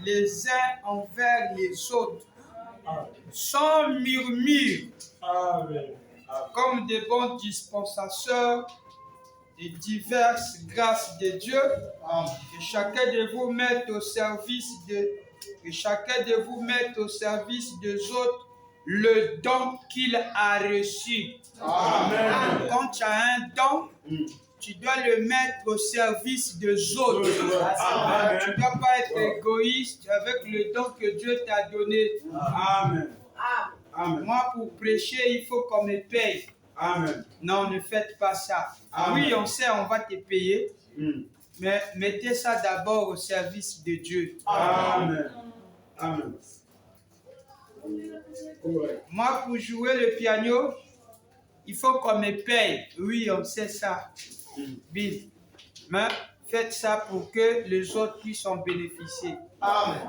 les uns envers les autres, sans murmure, comme des bons dispensateurs des diverses grâces de Dieu, que chacun de vous mette au service des autres le don qu'il a reçu. Amen. Quand tu as un don, tu dois le mettre au service des autres. Amen. Tu ne dois pas être égoïste avec le don que Dieu t'a donné. Amen. Amen. Moi, pour prêcher, il faut qu'on me paye. Amen. Non, ne faites pas ça. Amen. Oui, on sait, on va te payer. Mais mettez ça d'abord au service de Dieu. Amen. Amen. Moi, pour jouer le piano, il faut qu'on me paye. Oui, on sait ça. Bill. Mais faites ça pour que les autres puissent en bénéficier. Amen.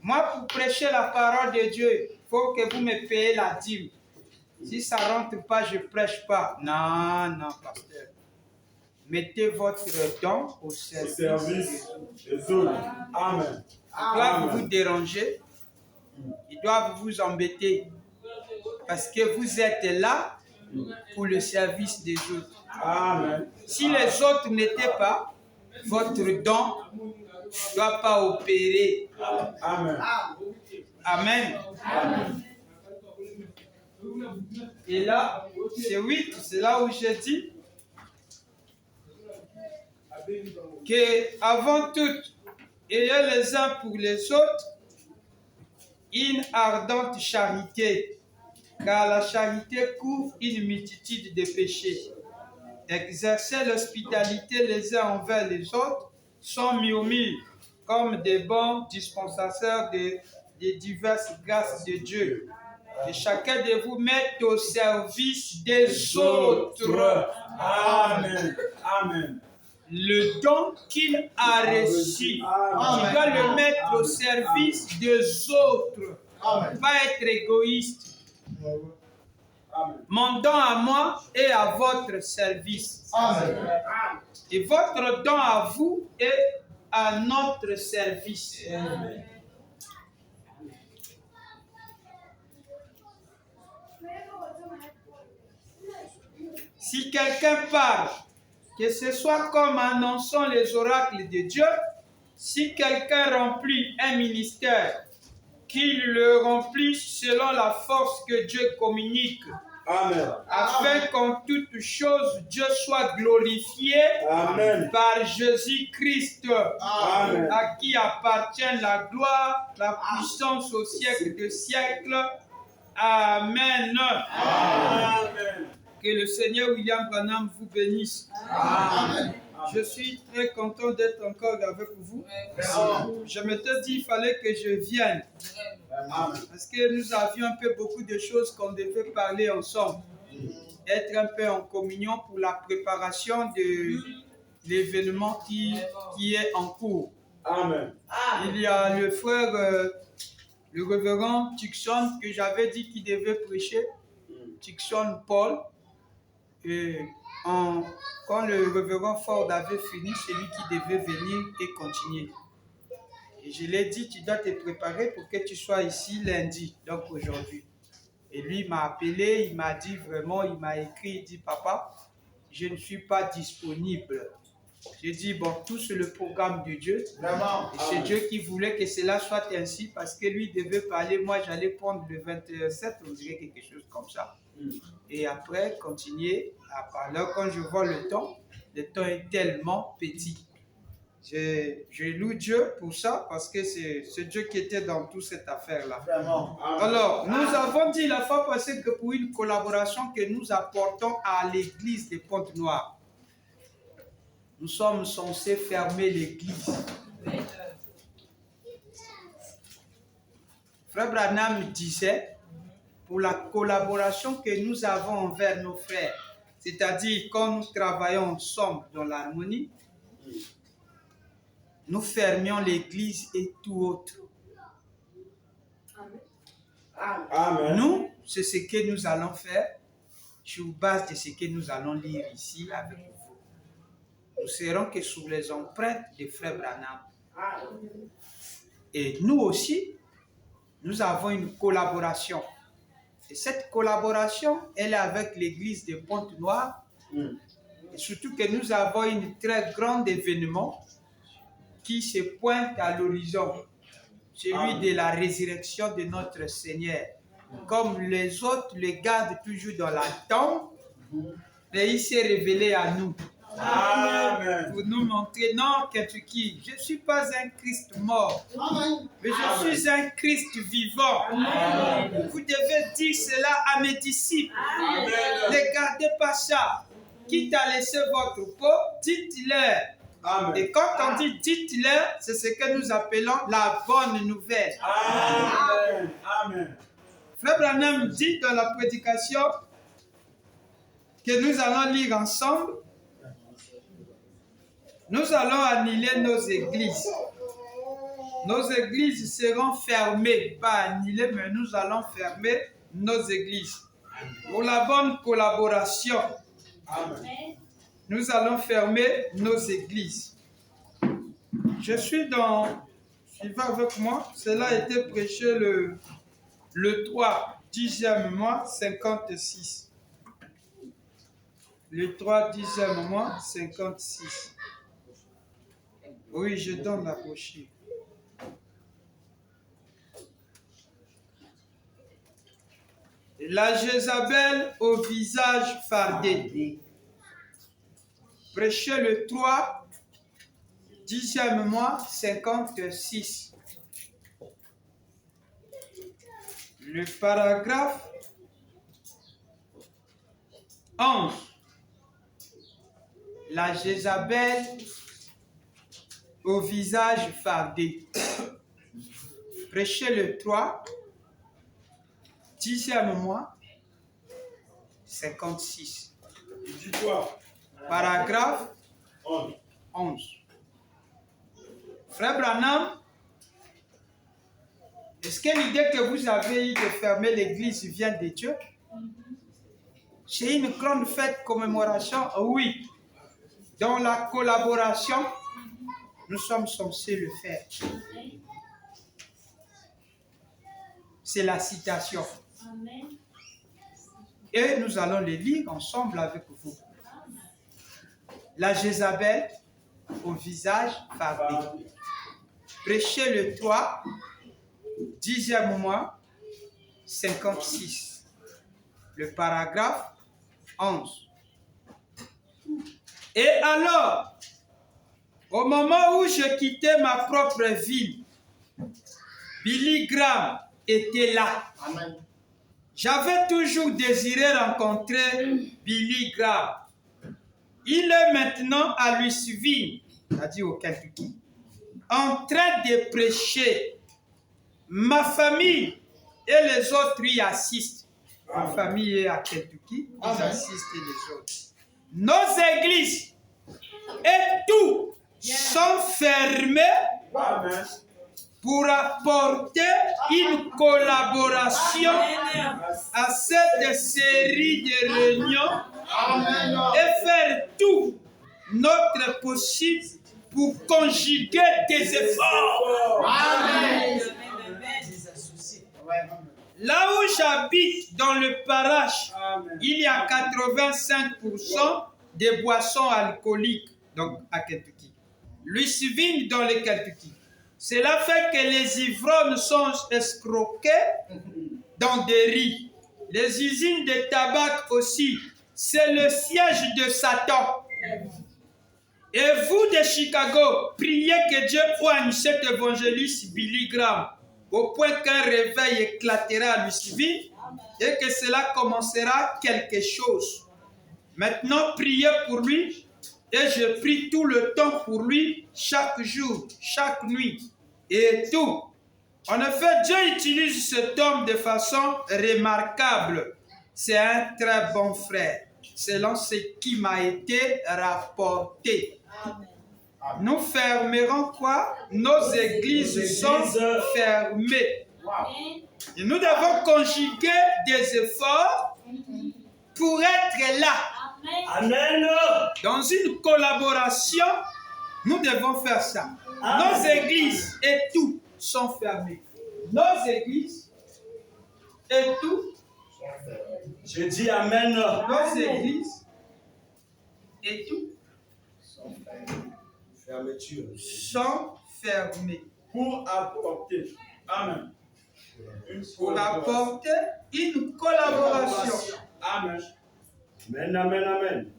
Moi, pour prêcher la parole de Dieu, il faut que vous me payez la dîme. Si ça ne rentre pas, je ne prêche pas. Non, non, pasteur. Mettez votre don au service des autres. Amen. Ils doivent vous déranger. Ils doivent vous embêter. Parce que vous êtes là pour le service des autres. Amen. Si les autres n'étaient pas, votre don ne doit pas opérer. Amen. Amen. Amen. Et là, c'est 8, c'est là où j'ai dit que avant tout, ayez les uns pour les autres une ardente charité, car la charité couvre une multitude de péchés. Exercez l'hospitalité les uns envers les autres sans murmure, comme des bons dispensateurs des diverses grâces de Dieu. Que chacun de vous mette au service des autres. Amen. Amen. Le don qu'il a reçu, tu dois le mettre au service des autres. Amen. Pas être égoïste. Amen. Mon don à moi est à votre service. Amen. Et votre don à vous est à notre service. Amen. Si quelqu'un parle, que ce soit comme annonçant les oracles de Dieu, si quelqu'un remplit un ministère, qu'il le remplisse selon la force que Dieu communique. Amen. Afin qu'en toutes choses, Dieu soit glorifié. Amen. Par Jésus-Christ, à qui appartient la gloire, la puissance au siècle des siècles. Amen. Amen. Que le Seigneur William Branham vous bénisse. Amen. Je suis très content d'être encore avec vous. Je m'étais dit qu'il fallait que je vienne. Parce que nous avions un peu beaucoup de choses qu'on devait parler ensemble. Être un peu en communion pour la préparation de l'événement qui est en cours. Amen. Il y a le frère, le révérend Tucson, que j'avais dit qu'il devait prêcher. Tucson Paul. Et quand le révérend Ford avait fini, c'est lui qui devait venir et continuer. Et je l'ai dit, tu dois te préparer pour que tu sois ici lundi, donc aujourd'hui. Et lui m'a appelé, il m'a dit vraiment, il m'a écrit, il dit, papa, je ne suis pas disponible. J'ai dit, bon, tout c'est le programme de Dieu. Vraiment. Et c'est Dieu qui voulait que cela soit ainsi, parce que lui devait parler, moi j'allais prendre le 27, on dirait quelque chose comme ça. Et après, continuer à parler. Quand je vois le temps est tellement petit. Je loue Dieu pour ça, parce que c'est Dieu qui était dans toute cette affaire-là. Alors, nous avons dit la fois passée que pour une collaboration que nous apportons à l'église de Pointe-Noire, nous sommes censés fermer l'église. Frère Branham disait, pour la collaboration que nous avons envers nos frères, c'est-à-dire quand nous travaillons ensemble dans l'harmonie, nous fermions l'église et tout autre. Amen. Nous, c'est ce que nous allons faire sur base de ce que nous allons lire ici avec vous. Nous serons que sous les empreintes de frère Branham. Et nous aussi, nous avons une collaboration. Et cette collaboration, elle est avec l'église de Pointe-Noire. Et surtout que nous avons un très grand événement qui se pointe à l'horizon. Celui de la résurrection de notre Seigneur. Comme les autres le gardent toujours dans la tombe, mais il s'est révélé à nous. Amen. Pour nous montrer, non, Kentucky, je ne suis pas un Christ mort, mais je suis un Christ vivant. Amen. Vous devez dire cela à mes disciples. Amen. Ne gardez pas ça. Quitte à laisser votre peau, dites-leur. Et quand on dit dites-leur, c'est ce que nous appelons la bonne nouvelle. Amen. Amen. Frère Branham dit dans la prédication que nous allons lire ensemble. Nous allons annuler nos églises. Nos églises seront fermées, pas annulées, mais nous allons fermer nos églises. Pour la bonne collaboration, nous allons fermer nos églises. Je suis dans, suivez avec moi, cela a été prêché le 3, 10e mois, 56. Le 3, 10e mois, 56. Oui, je donne la brochure. La Jézabel au visage fardé. Prêché le 3, 10e mois, 56. Le paragraphe 11. La Jézabel au visage fardé. Prêché le 3, 10e mois, 56. Paragraphe 11. Frère Branham, est-ce que l'idée que vous avez eue de fermer l'église vient de Dieu? C'est une grande fête commémoration, oui. Dans la collaboration, nous sommes censés le faire. C'est la citation. Et nous allons les lire ensemble avec vous. La Jézabel au visage fardé. Prêché le 3, 10e mois, 56. Le paragraphe 11. Et alors, au moment où je quittais ma propre ville, Billy Graham était là. Amen. J'avais toujours désiré rencontrer Billy Graham. Il est maintenant à Louisville, c'est-à-dire au Kentucky, en train de prêcher. Ma famille et les autres y assistent. Ma famille est à Kentucky, ils assistent les autres. Nos églises et tout sont fermés pour apporter une collaboration à cette série de réunions et faire tout notre possible pour conjuguer des efforts. Amen. Là où j'habite dans le Parache, il y a 85% de boissons alcooliques, donc à Kentucky. Louisville dans le Kentucky. Cela fait que les ivrognes sont escroqués dans des riz. Les usines de tabac aussi. C'est le siège de Satan. Et vous de Chicago, priez que Dieu poigne cet évangéliste Billy Graham au point qu'un réveil éclatera à Louisville et que cela commencera quelque chose. Maintenant, priez pour lui et je prie tout le temps pour lui, chaque jour, chaque nuit et tout. En effet, Dieu utilise cet homme de façon remarquable. C'est un très bon frère, selon ce qui m'a été rapporté. Amen. Nous fermerons quoi? Nos églises sont fermées. Et nous devons conjuguer des efforts pour être là. Amen. Dans une collaboration, nous devons faire ça. Nos églises et tout sont fermées. Nos églises et tout. Je dis Amen. Nos églises et tout sont fermées. Pour apporter. Amen. Pour apporter une collaboration. Amen. Amen, amen, amen.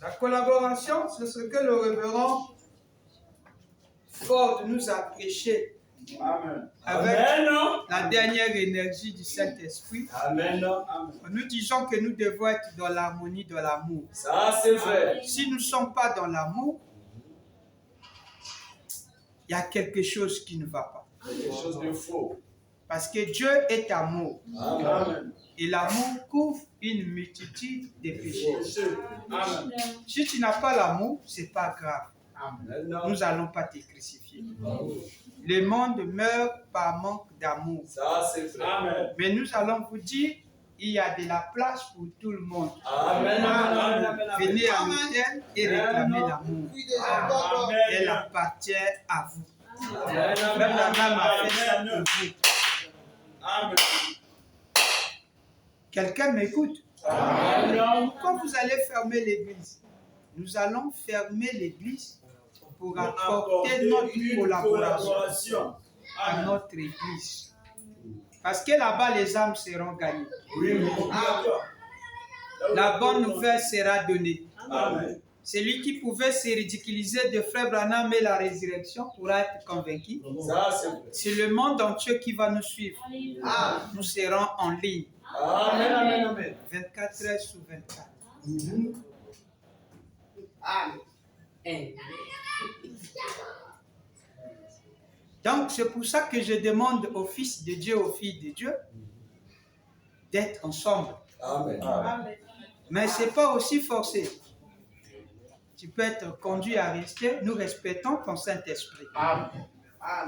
La collaboration, c'est ce que le révérend Ford nous a prêché. Amen. Avec Amen. la dernière énergie du Saint-Esprit. Amen. Nous disons que nous devons être dans l'harmonie, dans l'amour. Ça, c'est vrai. Si nous ne sommes pas dans l'amour, il y a quelque chose qui ne va pas. Quelque chose de faux. Parce que Dieu est amour. Amen. Et l'amour couvre une multitude de péchés. Amen. Si tu n'as pas l'amour, ce n'est pas grave. Amen. Nous n'allons pas te crucifier. Le monde meurt par manque d'amour. Ça, c'est vrai. Amen. Mais nous allons vous dire, il y a de la place pour tout le monde. Amen. Amen. Venez à l'autel et réclamez l'amour. Amen. Elle appartient à vous. Amen. Même la dame a fait ça pour vous. Amen. Quelqu'un m'écoute? Amen. Quand vous allez fermer l'église, nous allons fermer l'église pour apporter notre collaboration à notre église. Parce que là-bas, les âmes seront gagnées. Oui. La bonne nouvelle sera donnée. Amen. Celui qui pouvait se ridiculiser de Frère Branham et la résurrection pourra être convaincu. Ça, c'est vrai. C'est le monde entier qui va nous suivre. Nous serons en ligne. Amen. Amen. Amen. 24 heures sur 24. Amen. Donc, c'est pour ça que je demande aux fils de Dieu, aux filles de Dieu, d'être ensemble. Amen. Mais ce n'est pas aussi forcé. Tu peux être conduit à rester. Nous respectons ton Saint-Esprit.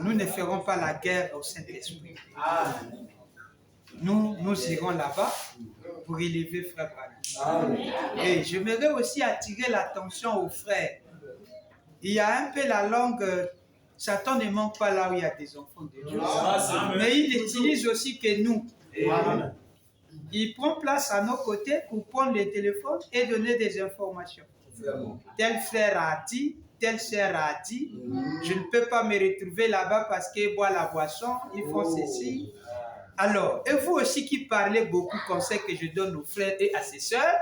Nous ne ferons pas la guerre au Saint-Esprit. Nous irons là-bas pour élever Frère Branham. Et j'aimerais aussi attirer l'attention aux frères. Il y a un peu la langue, Satan ne manque pas là où il y a des enfants de Dieu. Mais il utilise aussi que nous. Il prend place à nos côtés pour prendre les téléphones et donner des informations. Tel frère a dit, telle sœur a dit, je ne peux pas me retrouver là-bas parce qu'ils boivent la boisson, ils font ceci. Alors, et vous aussi qui parlez beaucoup, conseils que je donne aux frères et à ses sœurs,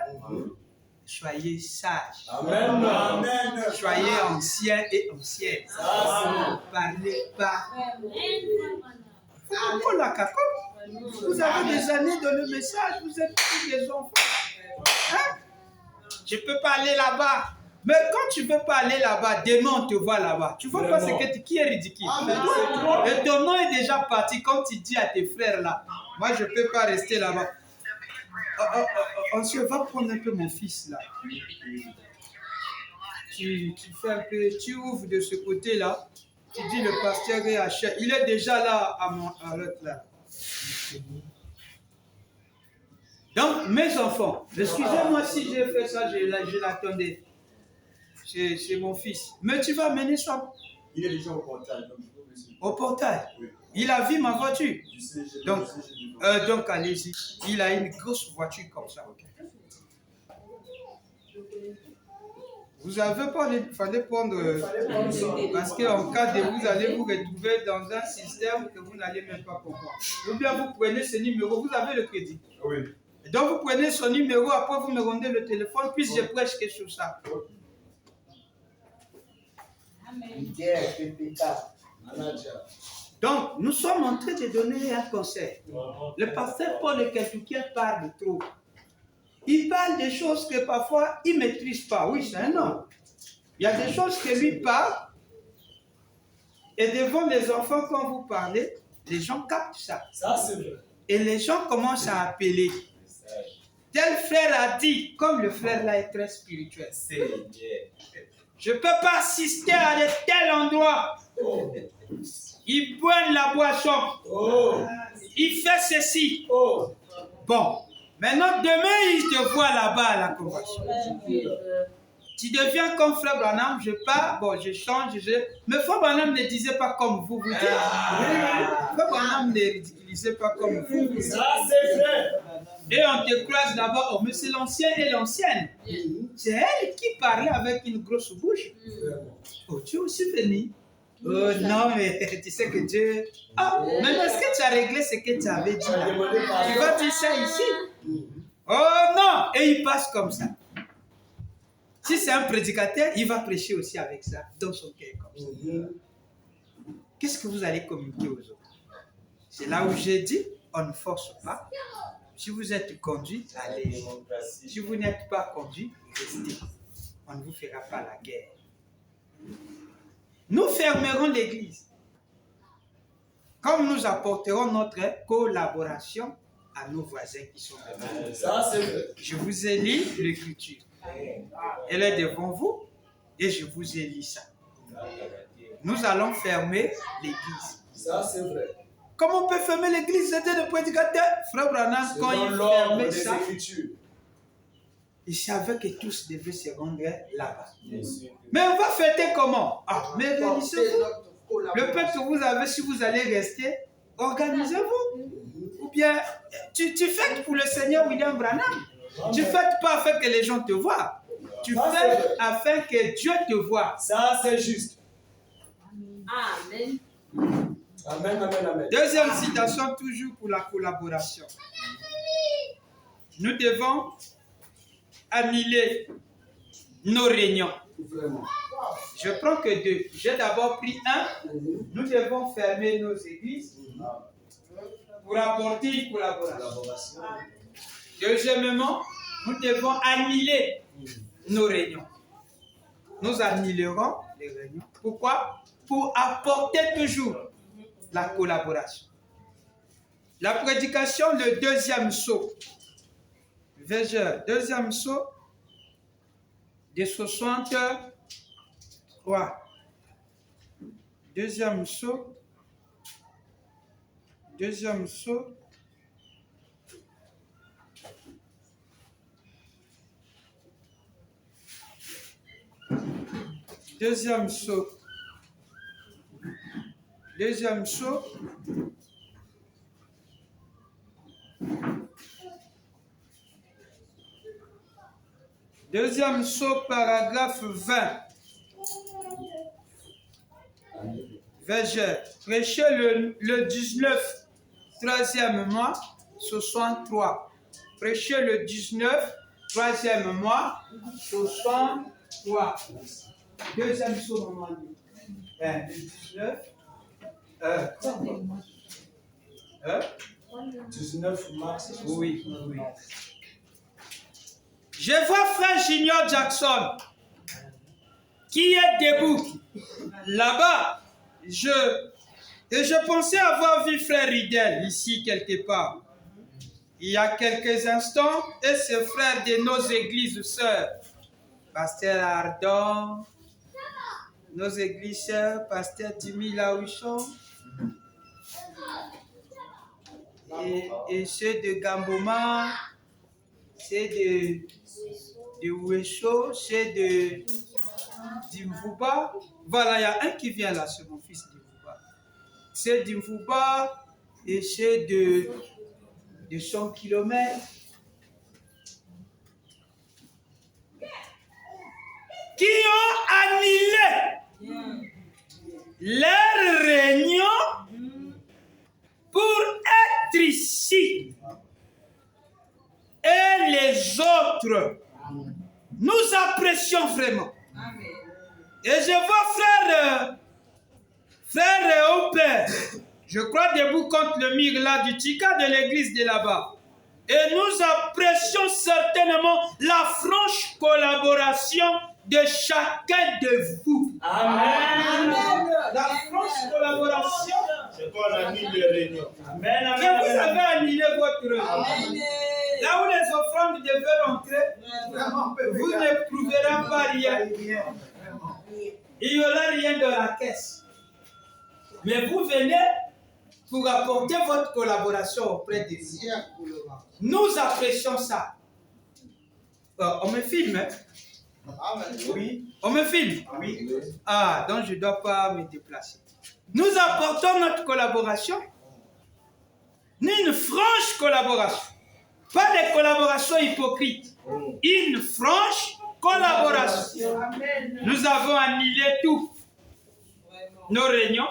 soyez sages. Amen. Amen. Soyez anciens et anciennes. Ne parlez pas. Vous avez des années dans le message, vous êtes tous des enfants. Hein? Je ne peux pas aller là-bas. Mais quand tu ne veux pas aller là-bas, demain on te voit là-bas. Tu ne vois pas ce que qui est ridicule. Et ton nom est déjà parti. Comme tu dis à tes frères là, moi je ne peux pas rester là-bas. On va prendre un peu mon fils là. Tu fais un peu, tu ouvres de ce côté-là. Tu dis le pasteur est à Cher. Il est déjà là à l'autre là. Donc, mes enfants, excusez-moi si j'ai fait ça, je l'attendais. C'est mon fils. Mais tu vas amener ça. Il est déjà au portail. Au portail? Oui. Il a vu ma voiture. Je sais, Donc allez-y. Il a une grosse voiture comme ça. Okay. Vous avez pas, il fallait prendre, parce qu'en cas de vous allez vous retrouver dans un système que vous n'allez même pas comprendre. Ou bien vous prenez ce numéro, vous avez le crédit. Oui. Donc vous prenez son numéro, après vous me rendez le téléphone, puis je prêche que sur ça. Donc nous sommes en train de donner un conseil. Le pasteur Paul Eketukia parle trop. Il parle des choses que parfois il ne maîtrise pas. Oui, c'est un homme. Il y a des choses que lui parle. Et devant les enfants, quand vous parlez, les gens captent ça. Ça, c'est vrai. Et les gens commencent à appeler. Tel frère a dit, comme le frère là est très spirituel. Je ne peux pas assister à de tels endroits. Il boit la boisson. Il fait ceci. Bon. Maintenant, demain, il te voit là-bas à la convention. tu deviens comme Frère Branham, je pars, bon, je change, mais Frère Branham ne disait pas comme vous dites. Frère Branham ne ridiculisait pas comme vous dites. Ça, c'est vrai. Et on te croise là-bas, oh, mais c'est l'ancien et l'ancienne. C'est elle qui parlait avec une grosse bouche. Oh, tu es aussi venu. Oh non, mais tu sais que Dieu... Ah, mais est-ce que tu as réglé ce que tu avais dit là? Tu vas dire ça ici? Oh non! Et il passe comme ça. Si c'est un prédicateur, il va prêcher aussi avec ça, dans son cœur comme ça. Qu'est-ce que vous allez communiquer aux autres? C'est là où j'ai dit, on ne force pas. Si vous êtes conduit, allez. Si vous n'êtes pas conduit, restez. On ne vous fera pas la guerre. Nous fermerons l'église. Comme nous apporterons notre collaboration à nos voisins qui sont là-bas. Ça, c'est vrai. Je vous ai lu l'écriture. Elle est devant vous et je vous ai lu ça. Nous allons fermer l'église. Ça, c'est vrai. Comment on peut fermer l'église? C'était le prédicateur. Frère Branham, quand il fermait ça, il savait que tous devaient se rendre là-bas. Mais on va fêter comment? Ah, mais réunissez-vous. Le peuple que vous avez, si vous allez rester, organisez-vous. Ou bien, tu fêtes pour le Seigneur William Branham. Tu ne fêtes pas afin que les gens te voient. Tu fêtes afin que Dieu te voie. Ça, c'est juste. Amen. Amen, amen, amen. Deuxième citation, toujours pour la collaboration. Nous devons annuler nos réunions. Vraiment. Je prends que deux. J'ai d'abord pris un. Nous devons fermer nos églises pour apporter une collaboration. Deuxièmement, nous devons annuler nos réunions. Nous annulerons les réunions. Pourquoi? Pour apporter toujours la collaboration. La prédication, le deuxième saut. Deuxième saut de 63. Deuxième saut. Deuxième saut. Deuxième saut. Deuxième saut. Deuxième saut, paragraphe 20. Verset. Prêchez le 19, troisième mois, 63. Prêchez le 19, troisième mois, 63. Deuxième saut, maman. Le 19. 19 mars. Oui. Je vois frère Junior Jackson qui est debout là-bas. Je pensais avoir vu frère Ridel ici quelque part. Il y a quelques instants, et c'est frère de nos églises sœurs. Pasteur Ardon, nos églises sœurs, Pasteur Timmy Laouchon, et ceux de Gamboma, ceux de Ouécho, ceux de Dimvouba. Voilà, il y a un qui vient là, c'est mon fils Dimvouba. Ceux d'Imvouba et ceux de 100 km. Qui ont annulé leur réunion pour être ici. Et les autres, nous apprécions vraiment. Et je vois frère Aubert, je crois debout contre le mur là du Tika de l'église de là-bas. Et nous apprécions certainement la franche collaboration de chacun de vous. Amen. La franche collaboration. C'est quoi la nuit de réunion? Amen. Que vous avez annulé votre réunion. Là où les offrandes devaient rentrer, vous ne trouverez pas rien. Il n'y aura rien dans la caisse. Mais vous venez pour apporter votre collaboration auprès de nous. Nous apprécions ça. On me filme. Hein? Oui. On me filme? Oui. Ah, donc je ne dois pas me déplacer. Nous apportons notre collaboration. Une franche collaboration. Pas des collaborations hypocrites. Une franche collaboration. Nous avons annulé tout. Nos réunions.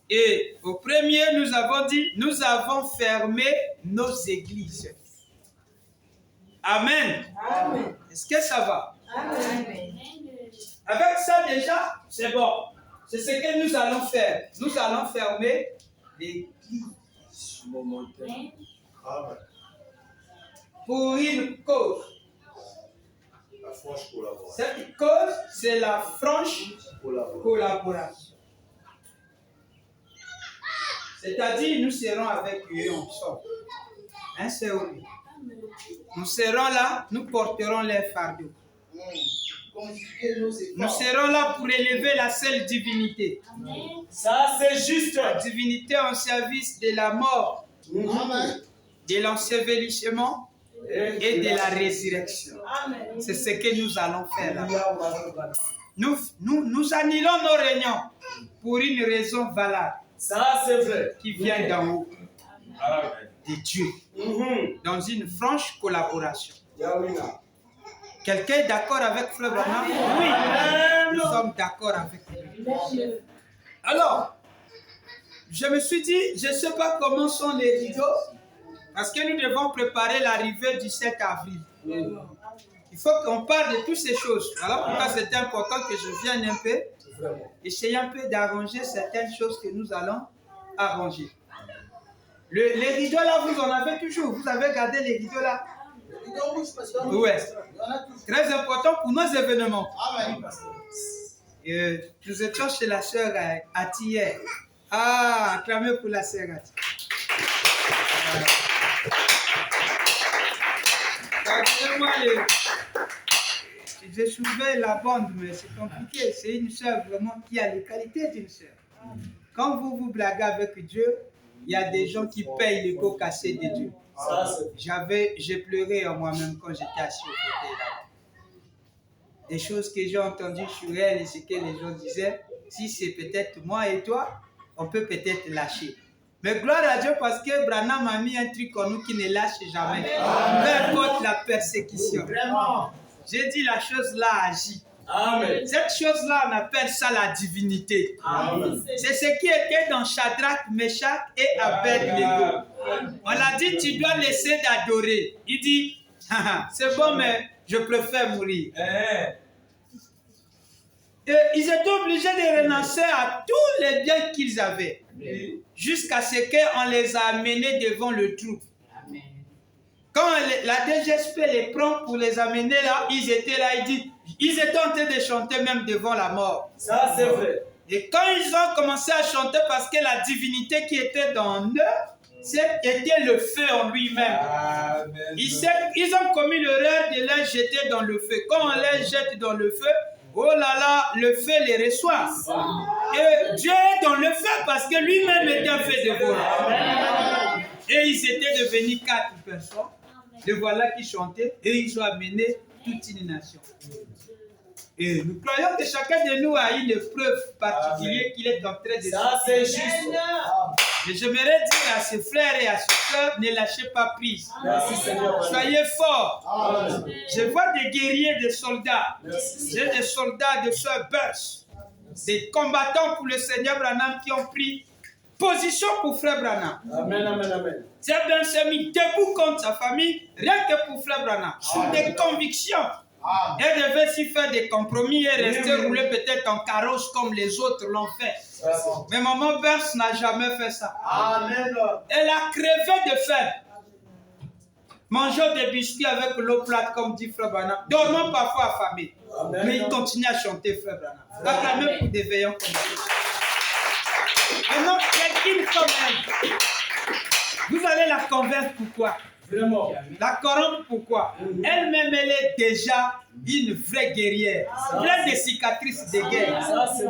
Et au premier, nous avons dit, nous avons fermé nos églises. Amen. Amen. Est-ce que ça va? Amen. Avec ça déjà, c'est bon. C'est ce que nous allons faire. Nous allons fermer l'église Momentaire. Amen. pour une cause. La franche collaboration. Cette cause, c'est la franche collaboration. C'est-à-dire, nous serons avec eux ensemble. Hein, c'est oui. Nous serons là, nous porterons les fardeaux. Nous serons là pour élever la seule divinité. Ça, c'est juste. La divinité en service de la mort, de l'ensevelissement et de la résurrection. C'est ce que nous allons faire là. Nous annulons nos réunions pour une raison valable. Ça, c'est vrai. Qui vient d'en haut, de Dieu, dans une franche collaboration. Quelqu'un est d'accord avec Frère Branham? Oui, nous sommes d'accord avec lui. Alors, je me suis dit, je ne sais pas comment sont les rideaux, parce que nous devons préparer l'arrivée du 7 avril. Il faut qu'on parle de toutes ces choses. Alors pourquoi c'est important que je vienne un peu, essayer un peu d'arranger certaines choses que nous allons arranger. Les rideaux là, vous en avez toujours. Vous avez gardé les rideaux là? Oui. Très important pour nos événements. Nous étions chez la sœur Ati hier. Ah, acclamez pour la sœur Ati. J'ai soulevé la bande, mais c'est compliqué. C'est une sœur vraiment qui a les qualités d'une sœur. Quand vous blaguez avec Dieu, il y a des gens qui payent les pots cassés de Dieu. J'ai pleuré en moi-même quand j'étais assis au côté là. Des choses que j'ai entendues sur elle et ce que les gens disaient, si c'est peut-être moi et toi, on peut peut-être lâcher. Mais gloire à Dieu parce que Branham a mis un truc en nous qui ne lâche jamais. Peu importe la persécution. J'ai dit la chose là agit. Amen. Cette chose-là, on appelle ça la divinité. C'est ce qui était dans Shadrach, Meshach et Abed-Nego. On a dit, tu dois laisser d'adorer. Il dit, c'est bon, mais je préfère mourir. Et ils étaient obligés de renoncer à tous les biens qu'ils avaient. Jusqu'à ce qu'on les a amenés devant le trou. Quand la DGSP les prend pour les amener là, ils étaient là, ils étaient en train de chanter même devant la mort. Ça, c'est vrai. Et quand ils ont commencé à chanter, parce que la divinité qui était dans eux, c'était le feu en lui-même. Ils ont commis l'erreur de les jeter dans le feu. Quand on les jette dans le feu, oh là là, le feu les reçoit. Et Dieu est dans le feu parce que lui-même était un feu de bois. Et ils étaient devenus 4 personnes. Et voilà qui chantaient et ils ont amené toute une nation. Et nous croyons que chacun de nous a une épreuve particulière qu'il est en train de ça, c'est juste. Et j'aimerais dire à ses frères et à ses sœurs, ne lâchez pas prise. Merci, Seigneur. Soyez forts. Amen. Je vois des guerriers, des soldats. J'ai des soldats de sœur Burst, des combattants pour le Seigneur Branham qui ont pris position pour Frère Branham. Amen, amen, amen. Frère Branham s'est mis debout contre sa famille, rien que pour Frère Branham, sur des convictions. Elle devait s'y faire des compromis et rester rouler peut-être en carrosse comme les autres l'ont fait. Mais maman Burst n'a jamais fait ça. Amen. Elle a crevé de faim. Mangeant des biscuits avec l'eau plate, comme dit Frère Branham. Dormant parfois affamé. Mais il continue à chanter Frère Branham. Acclamez pour des veillants comme ça. Maintenant, quelqu'un comme elle, vous allez la convaincre pourquoi? Vraiment. La corrompre pourquoi? Elle-même, elle est déjà une vraie guerrière. Pleine de cicatrices de guerre. Ça, c'est...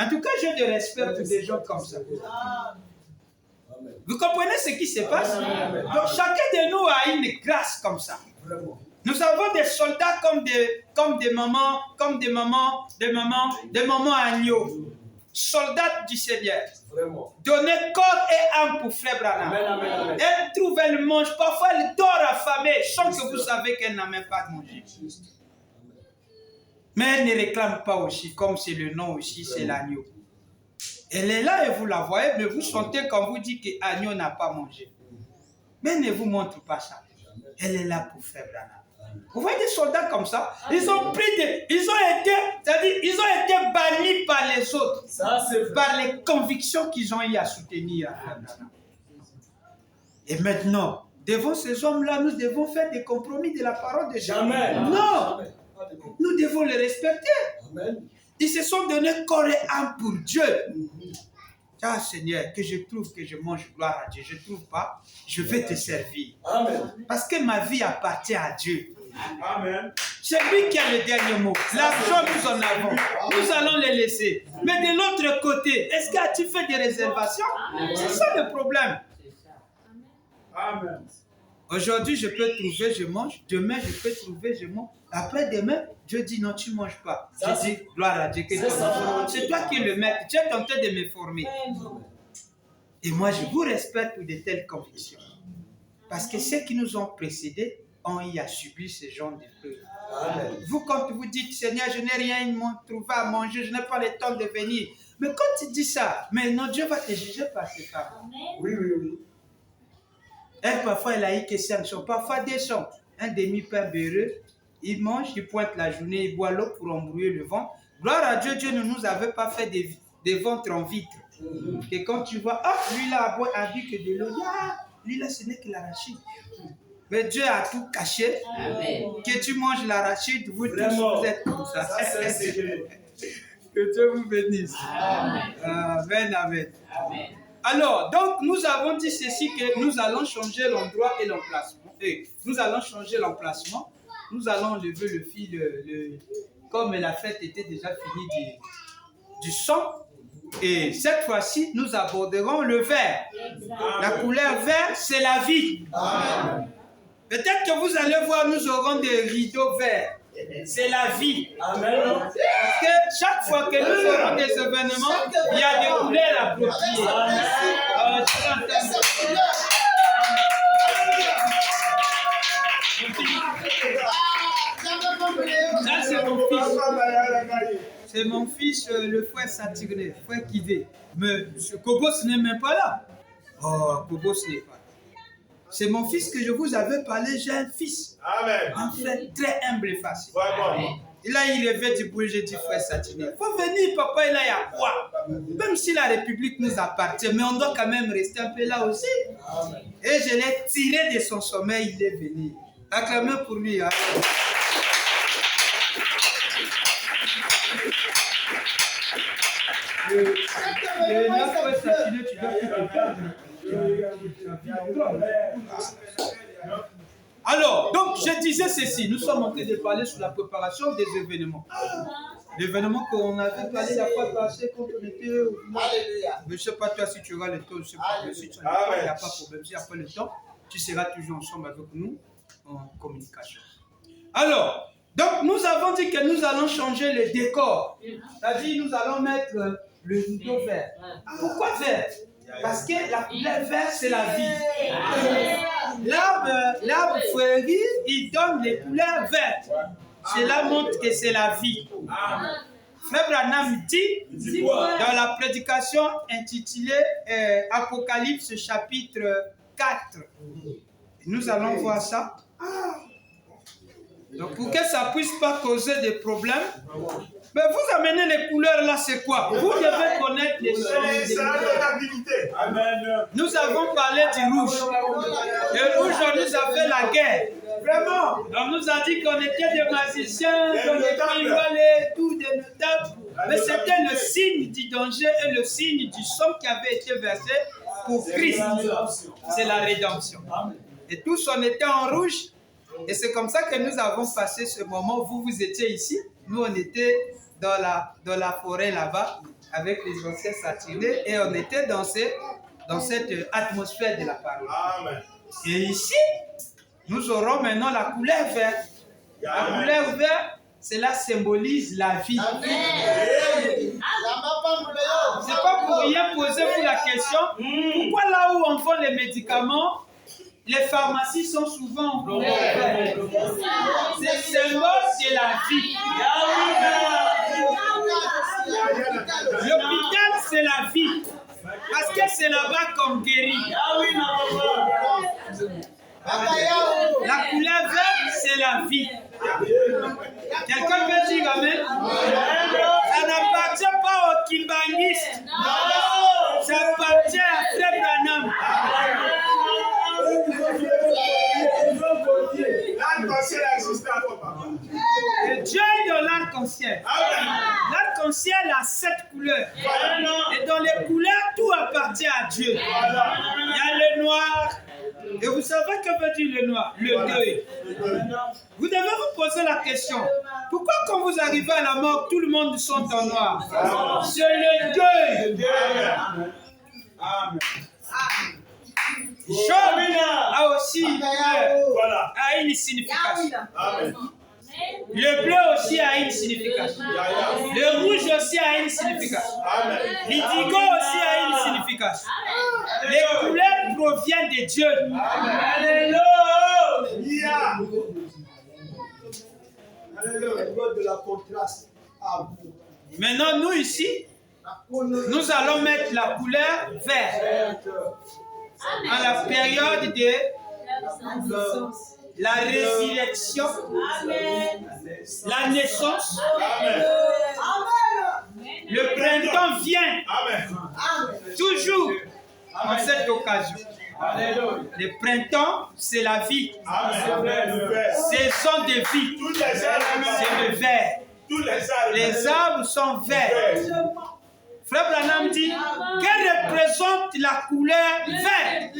En tout cas, j'ai de respect pour des gens comme ça. Vous comprenez ce qui se passe? Donc, chacun de nous a une grâce comme ça. Nous avons des soldats comme des mamans agneaux. Soldats du Seigneur. Vraiment. Donnez corps et âme pour Frère Branham. Amen, amen, amen. Elle trouve, elle mange. Parfois, elle dort affamée sans que vous savez qu'elle n'a même pas mangé. Mais elle ne réclame pas aussi, comme c'est le nom aussi, c'est l'agneau. Elle est là et vous la voyez, mais vous sentez quand vous dites que l'agneau n'a pas mangé. Mais elle ne vous montre pas ça. Elle est là pour Frère Branham. Vous voyez des soldats comme ça, ils ont été bannis par les autres, Ça, c'est par les convictions qu'ils ont eu à soutenir Frère Branham. Et maintenant, devant ces hommes-là, nous devons faire des compromis de la parole de Dieu. jamais. Non, Jamais. nous devons les respecter. Amen. Ils se sont donnés corps et âme pour Dieu. Ah Seigneur, que je trouve que je mange, gloire à Dieu. Je ne trouve pas, je vais te servir. Amen. Parce que ma vie appartient à Dieu. Amen. C'est lui qui a le dernier mot. L'argent, nous en avons. Nous allons les laisser. Mais de l'autre côté, est-ce que tu fais des réservations? C'est ça le problème. Amen. Aujourd'hui, je peux trouver, je mange. Demain, je peux trouver, je mange. Après-demain, Dieu dit non, tu ne manges pas. Ça, Je dis, gloire à Dieu. C'est toi qui le mets. Tu es tenté de me former. Et moi, je vous respecte pour de telles convictions. Parce que ceux qui nous ont précédés ont eu à subir ce genre de choses. Amen. Vous, quand vous dites, Seigneur, je n'ai rien trouvé à manger, je n'ai pas le temps de venir. Mais quand tu dis ça, mais non, Dieu va te juger par ces femmes. Oui, oui, oui. Elle, parfois, elle a eu que 5 sons, parfois 2 sons. Un demi-pain beurreux, il mange, il pointe la journée, il boit l'eau pour embrouiller le ventre. Gloire à Dieu, Dieu ne nous avait pas fait des ventres en vitre. Que quand tu vois, ah, lui là a bu que de l'eau, ah, lui là, ce n'est que l'arachide. Mais Dieu a tout caché. Amen. Que tu manges l'arachide, vous tous, Vraiment. vous êtes comme ça. Ça, c'est un secret. Que Dieu vous bénisse. Amen. Amen, amen. Amen. Alors, donc, nous avons dit ceci, que nous allons changer l'endroit et l'emplacement. Nous allons changer l'emplacement. Nous allons lever le fil, comme la fête était déjà finie du sang. Et cette fois-ci, nous aborderons le vert. La couleur vert, c'est la vie. Amen. Peut-être que vous allez voir, nous aurons des rideaux verts. C'est la vie. Amen. Parce que chaque fois que nous aurons des événements, il y a des couleurs appropriées. Ça, c'est mon fils. C'est mon fils, le frère Satiré, frère Kivé. Mais Kobos n'est même pas là. Oh, Kobos n'est pas là. C'est mon fils que je vous avais parlé, j'ai un fils. Amen. Un frère très humble et facile. Vraiment. Et là, il revient du bruit, j'ai dit, frère Satiré, il faut venir, papa, il a quoi? Même si la République nous appartient, mais on doit quand même rester un peu là aussi. Amen. Et je l'ai tiré de son sommeil, il est venu. Acclamez pour lui. Hein. Alors, donc je disais ceci, nous sommes en train de parler sur la préparation des événements. L'événement qu'on avait parlé la fois passée quand on était au village. Je ne sais pas toi si tu auras le temps, je ne sais pas, mais si tu n'as le temps, il n'y a pas de problème. Si après le temps, tu seras toujours ensemble avec nous en communication. Alors, donc nous avons dit que nous allons changer le décor. C'est-à-dire nous allons mettre le rideau vert. Pourquoi vert? Parce que la couleur verte, c'est la vie. L'arbre fleurit, il donne les couleurs vertes. Cela montre que c'est la vie. Frère Branham dit dans la prédication intitulée Apocalypse chapitre 4. Nous allons voir ça. Donc pour que ça ne puisse pas causer des problèmes, mais vous amenez les couleurs là, c'est quoi? Vous devez connaître les choses. Amen. Nous avons parlé du rouge. Le rouge, on nous a fait la guerre. Vraiment. On nous a dit qu'on était des magiciens, qu'on était immolés, tout des notables. Mais c'était le signe du danger et le signe du sang qui avait été versé pour Christ. C'est la rédemption. Et tous, on était en rouge. Et c'est comme ça que nous avons passé ce moment. Vous étiez ici. Nous, on était dans la forêt là-bas avec les anciens satinés. Et on était dans cette atmosphère de la parole. Amen. Et ici, nous aurons maintenant la couleur verte. La couleur verte, cela symbolise la vie. C'est pas pour rien, posez-vous la question. Pourquoi là où on vend les médicaments, les pharmacies sont souvent en couleur verte? C'est le symbole de la vie. L'hôpital, c'est la vie. Parce que c'est là-bas qu'on guérit. La couleur verte, c'est la vie. Quelqu'un peut dire amen? Ça n'appartient pas aux kimbangistes. Ça appartient à Frère Branham. L'arc-en-ciel existe encore, papa. Et Dieu est dans l'arc-en-ciel. L'arc-en-ciel a 7 couleurs. Et dans les couleurs, tout appartient à Dieu. Il y a le noir. Et vous savez que veut dire le noir? Le deuil. Vous devez vous poser la question. Pourquoi quand vous arrivez à la mort, tout le monde sont en noir? C'est le deuil. Amen. Job a aussi a une signification. Amen. Le bleu aussi a une signification. Le rouge aussi a une signification. L'indigo aussi a une signification. Les couleurs proviennent de Dieu. Alléluia. Maintenant, nous ici, nous allons mettre la couleur verte à la période de la résurrection, la naissance. Le printemps vient toujours en cette occasion. Le printemps, c'est la vie. Saison de vie. C'est le vert. Les arbres sont verts. Frère Branham dit, qu'elle représente la couleur verte.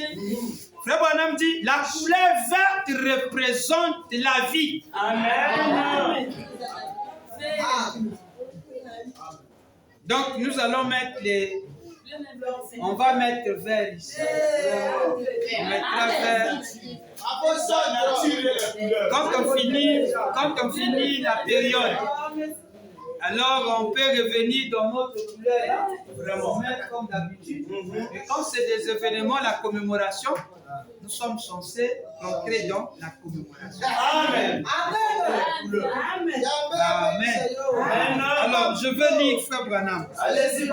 Frère Branham dit, la couleur verte représente la vie. Amen. Donc nous allons mettre les... On va mettre vert ici. On mettra vert. Quand on finit la période, alors on peut revenir dans notre couleur là, vraiment mettre comme d'habitude. Et quand c'est des événements, la commémoration, nous sommes censés entrer dans la commémoration. Amen. Amen. Amen. Alors je veux lire Frère Branham. Allez-y,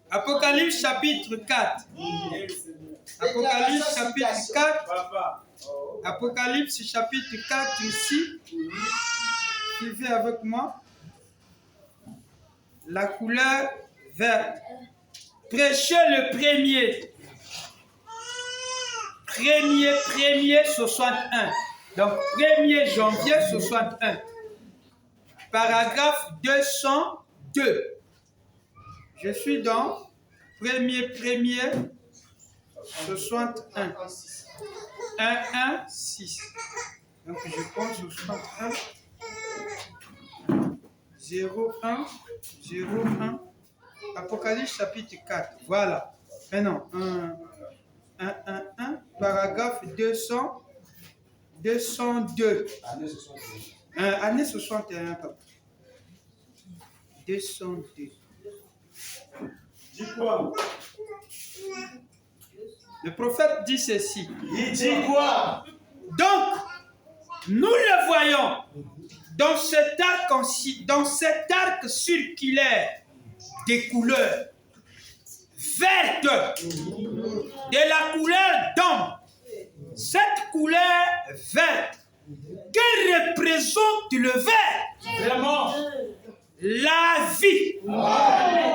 Apocalypse chapitre 4. Apocalypse chapitre 4. Apocalypse chapitre 4 ici. Suivez avec moi. La couleur verte. Prêchez le premier. Premier 61. Donc 1er janvier 61. Paragraphe 202. Je suis dans 1er 61. 116. Donc je prends 61. 01. Apocalypse chapitre 4. Voilà. Maintenant, 1. Paragraphe 202. Année 61. 202. Dis quoi? Le prophète dit ceci. Il dit quoi? Donc, nous le voyons dans cet arc circulaire des couleurs vertes, de la couleur d'homme. Cette couleur verte, que représente le vert? Vraiment? La vie. Amen.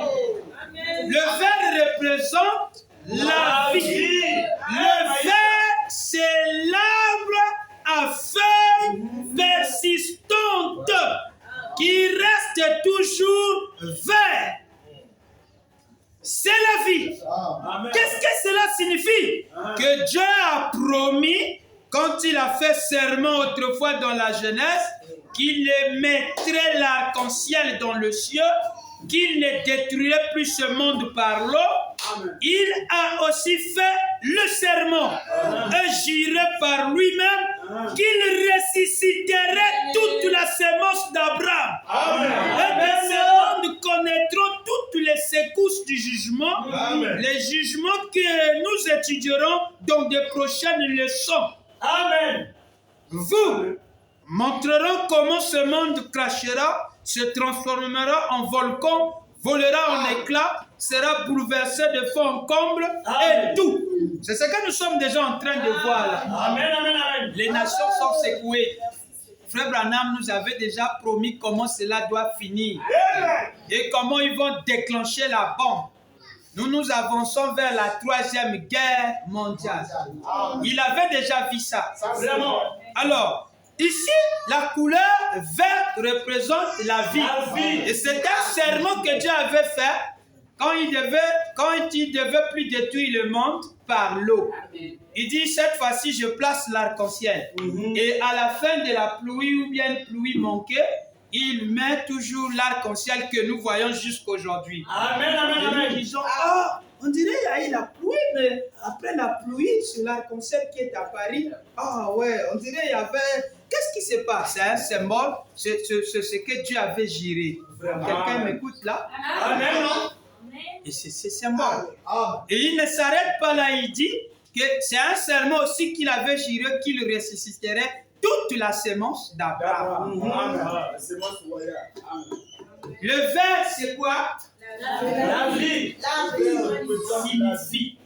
Le vert représente la vie. Le vert, c'est l'arbre à feuilles persistantes qui reste toujours vert. C'est la vie. Qu'est-ce que cela signifie? Que Dieu a promis, quand il a fait serment autrefois dans la Genèse, qu'il mettrait l'arc-en-ciel dans le ciel, qu'il ne détruirait plus ce monde par l'eau. Il a aussi fait le serment et juré par lui-même qu'il ressusciterait toute la sémence d'Abraham. Et que ces mondes connaîtront toutes les secousses du jugement, les jugements que nous étudierons dans de prochaines leçons. Amen. Vous montrerons comment ce monde crachera, se transformera en volcan, volera en éclats, sera bouleversé de fond en comble et tout. C'est ce que nous sommes déjà en train de voir là. Amen, amen, amen. Les nations sont secouées. Frère Branham nous avait déjà promis comment cela doit finir et comment ils vont déclencher la bombe. Nous avançons vers la 3e guerre mondiale. Il avait déjà vu ça. Vraiment. Alors, ici, la couleur verte représente la vie. Et c'est un serment que Dieu avait fait quand il devait plus détruire le monde par l'eau. Il dit, cette fois-ci, je place l'arc-en-ciel. Et à la fin de la pluie ou bien pluie manquée, il met toujours l'arc-en-ciel que nous voyons jusqu'aujourd'hui. Amen, amen, Et amen. nous disons, on dirait qu'il y a eu la pluie, mais après la pluie, sur l'arc-en-ciel qui est à Paris, ouais, on dirait qu'il y avait... Qu'est-ce qui se passe? C'est un symbole, c'est ce que Dieu avait géré. Quelqu'un m'écoute là? Amen. Et c'est ce symbole. Et il ne s'arrête pas là, il dit que c'est un serment aussi qu'il avait géré, qu'il ressusciterait toute la sémence d'Abraham. Le vert, c'est quoi? La vie. Signifie.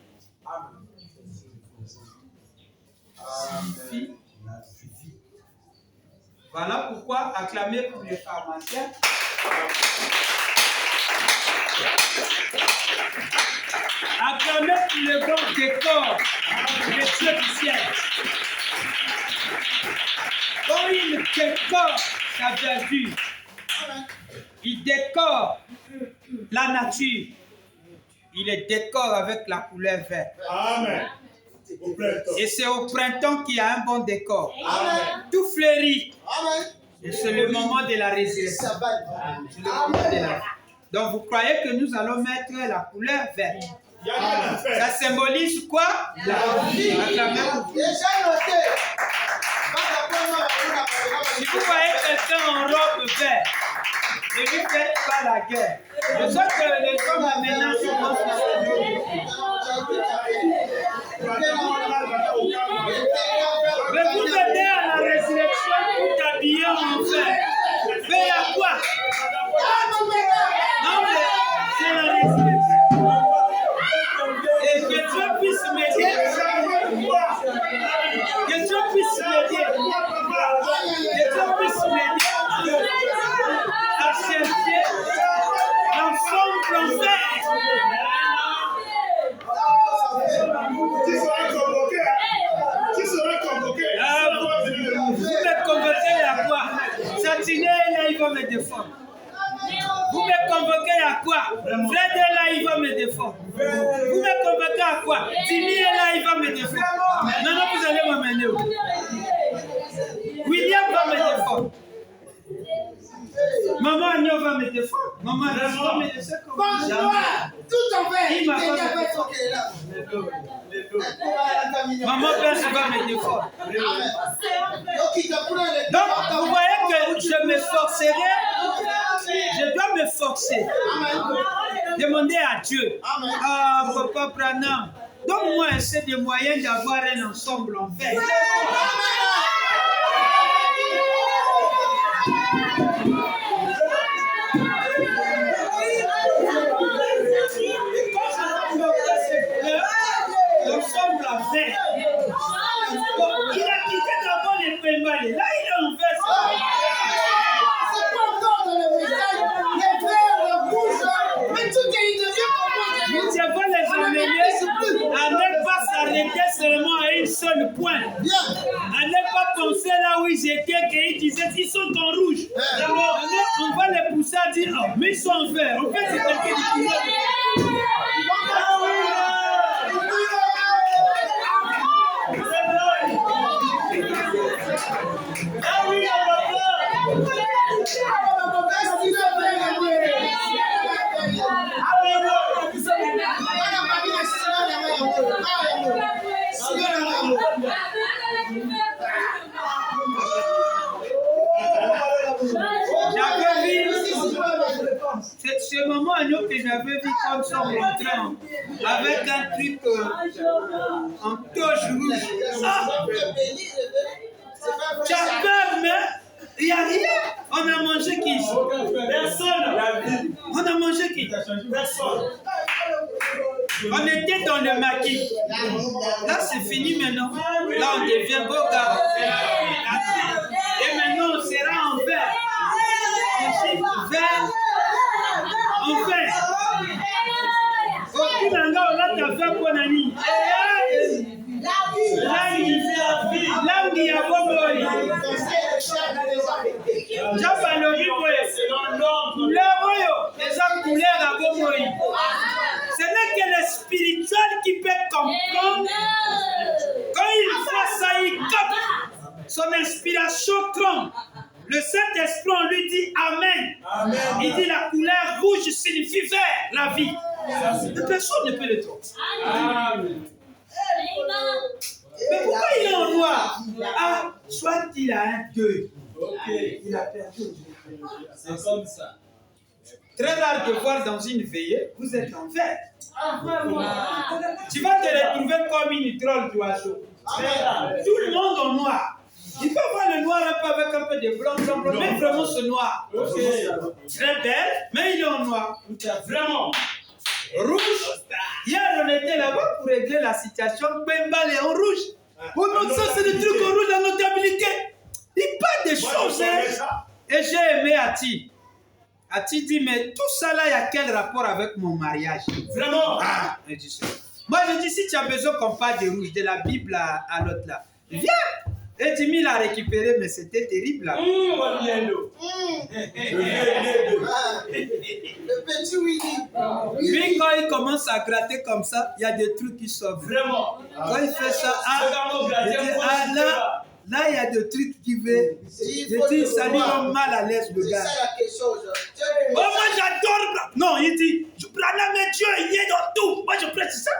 Voilà pourquoi acclamer pour les pharmaciens. Acclamer pour le bon décor, le Dieu du ciel. Quand il décore sa verdure, il décore la nature, il le décore avec la couleur verte. Amen. Et c'est au printemps qu'il y a un bon décor. Amen. Tout fleurit. Et c'est le moment de la résurrection. C'est le moment de la... Donc vous croyez que nous allons mettre la couleur verte. Ça symbolise quoi? La vie. Si vous voyez quelqu'un en robe verte, ne lui faites pas la guerre. Je sais que les gens maintenant sont mais vous venez à la résurrection pour t'habiller en vert. Mais à quoi? Non, mais c'est la résurrection. Et que Dieu puisse m'aider. Que Dieu puisse m'aider. Que Dieu puisse m'aider à chercher l'ensemble en vert. Vous me convoquez à quoi? Satiné là, il va me défendre. Vous me convoquez à quoi? Fred est là, il va me défendre. Vous me convoquez à quoi? Timmy est là, il va me défendre. Non, vous allez m'amener où? William va me défendre. Maman Agnon va me défendre. Maman Agnon va me défendre. Bonsoir. Tout en fait. Maman Perse va me défendre. Donc, vous voyez que je me forcerai. Je dois me forcer. Demander à Dieu. Papa Branham, donne-moi assez de moyens d'avoir un ensemble en fait. L'ensemble en fait. Il a quitté d'abord les Pembale. Là, il est en vert. Nous devons les emmener à ne pas s'arrêter seulement à une seule point. À ne pas penser là où ils étaient, qu'ils disaient qu'ils sont en rouge. On va les pousser à dire, oh, mais ils sont en vert. En fait, c'est quelqu'un qui dit. ce moment que j'avais vu comme ça en train, avec un truc en touche rouge. Ah, tu as peur, mais il n'y a rien. On a mangé qui? Personne. On a mangé qui? Personne. On était dans le maquis. Là, c'est fini maintenant. Là, on devient beau gars. Et maintenant, on sera en verre. Verre. En verre. Aucune langue, on a ta femme pour Nani. Là, il y a bon. Ce n'est que le spirituel qui peut comprendre. Quand il voit ça, il capte. Son inspiration trompe. Le Saint-Esprit, on lui dit Amen. Amen. Il dit la couleur rouge signifie vert, la vie. Personne ne peut le tromper. Amen. Mais pourquoi il est en noir? Ah, soit il a un deuil. Okay. Il a perdu. C'est comme ça. Très rare de voir dans une veillée, vous êtes en vert. Tu vas te retrouver comme une drôle d'oiseau. Tout le monde en noir. Il peut voir le noir un peu avec un peu de blanc, mais vraiment ce noir. Okay. Très belle, mais il est en noir. Vraiment. Rouge. Hier, on était là-bas pour régler la situation. Bembal est en rouge. Oh non, ça c'est des trucs en rouge, la notabilité. Il parle des choses. Hein. Et j'ai aimé Ati. Ati dit, mais tout ça là, il y a quel rapport avec mon mariage? Vraiment. Ah, je dis ça. Moi, je dis, si tu as besoin qu'on parle de rouge, de la Bible à l'autre là, viens. Et Jimmy l'a récupéré, mais c'était terrible là. Le petit Willy. Lui, quand il commence à gratter comme ça, il y a des trucs qui sortent. Vraiment. Quand il fait ça, là, il y a des trucs qui veulent. Je dis, ça lui rend mal à l'aise, le gars. C'est ça la question. Oh, moi j'adore. Non, il dit, je prends la main, Dieu, il est dans tout. Moi je prêche ça.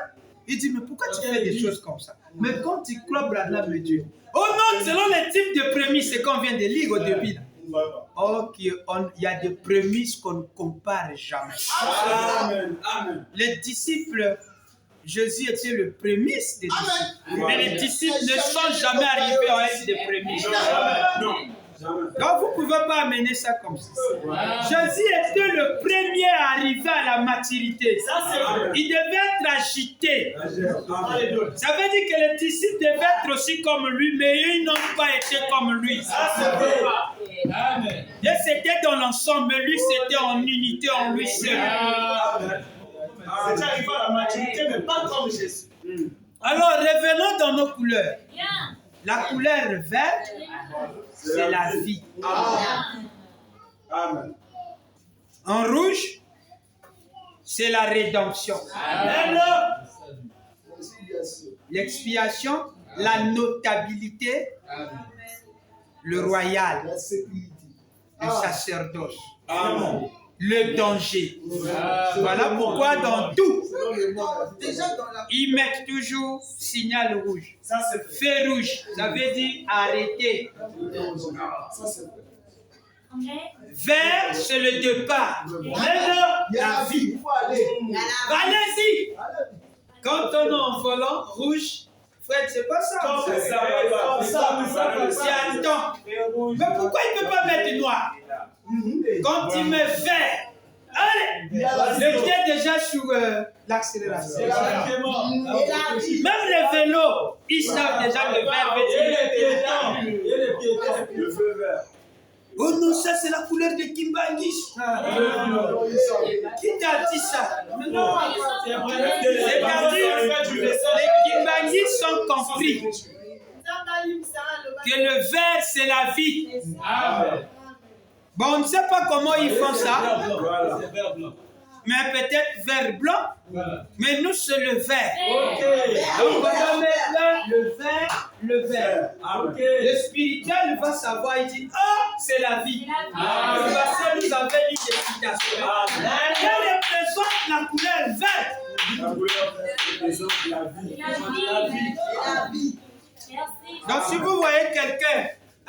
Il dit, mais pourquoi tu fais des choses comme ça? Mais quand tu crois, Branham, Dieu. Oh non, selon les types de prémices qu'on vient de lire au début. Oh, il y a des prémices qu'on ne compare jamais. Amen. Amen. Les disciples, Jésus était le prémisse des disciples. Mais les disciples ne sont jamais arrivés à être des prémices. Non. Donc vous ne pouvez pas amener ça comme ça. Jésus était le premier à arriver à la maturité. Il devait être agité. Ça veut dire que les disciples devaient être aussi comme lui, mais ils n'ont pas été comme lui. Et c'était dans l'ensemble, mais lui c'était en unité, en lui seul. C'est arrivé à la maturité, mais pas comme Jésus. Alors revenons dans nos couleurs. La couleur verte, c'est la vie. Amen. En rouge, c'est la rédemption. L'expiation, la notabilité, le royal, le sacerdoce, le danger. Voilà pourquoi dans tout, ils mettent toujours signal rouge. Feu rouge, ça veut dire arrêter. Vert, c'est le départ. La vie. Allez-y. Quand on est en volant, rouge, Fred, c'est pas ça. C'est un temps. Mais pourquoi il ne peut pas mettre noir? Quand il met vert, allez, le pied est déjà sur l'accélération. Même les vélos, ils savent déjà que le vert veut dire. Le feu vert. Oh non, ça c'est la couleur de Kimbangis. Qui t'a dit ça? Non. C'est-à-dire les Kimbangis sont compris que le vert c'est la vie. Bon, on ne sait pas comment ils font ça. Mais peut-être vert blanc. Mais nous c'est le vert. Donc on va mettre là le vert. Le spirituel va savoir, il dit, oh, c'est la vie. Parce que nous avons une explication. Elle représente la couleur verte. La couleur verte représente la vie. Donc si vous voyez quelqu'un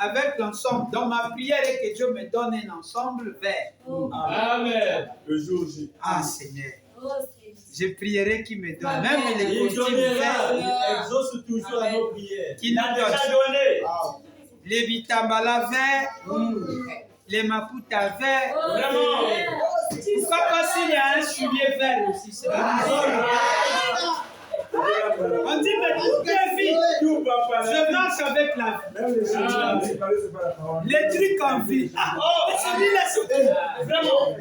avec l'ensemble. Donc ma prière est que Dieu me donne un ensemble vert. Amen. Le jour J. Ah Seigneur, je prierai qu'il me donne. Même les Il costumes verts. donnera, il exauce toujours à nos prières. Qu'il Il a nous déjà donne. donné. Les bitambala verts, les maputa verts. Vraiment. Pourquoi pas s'il y a un soulier vert aussi? C'est pas on dit, mais toute la vie, Tout va pas je marche avec la vie. Même les choses, c'est pas la parole. Les trucs en vie. Celui-là, c'est tout. Vraiment.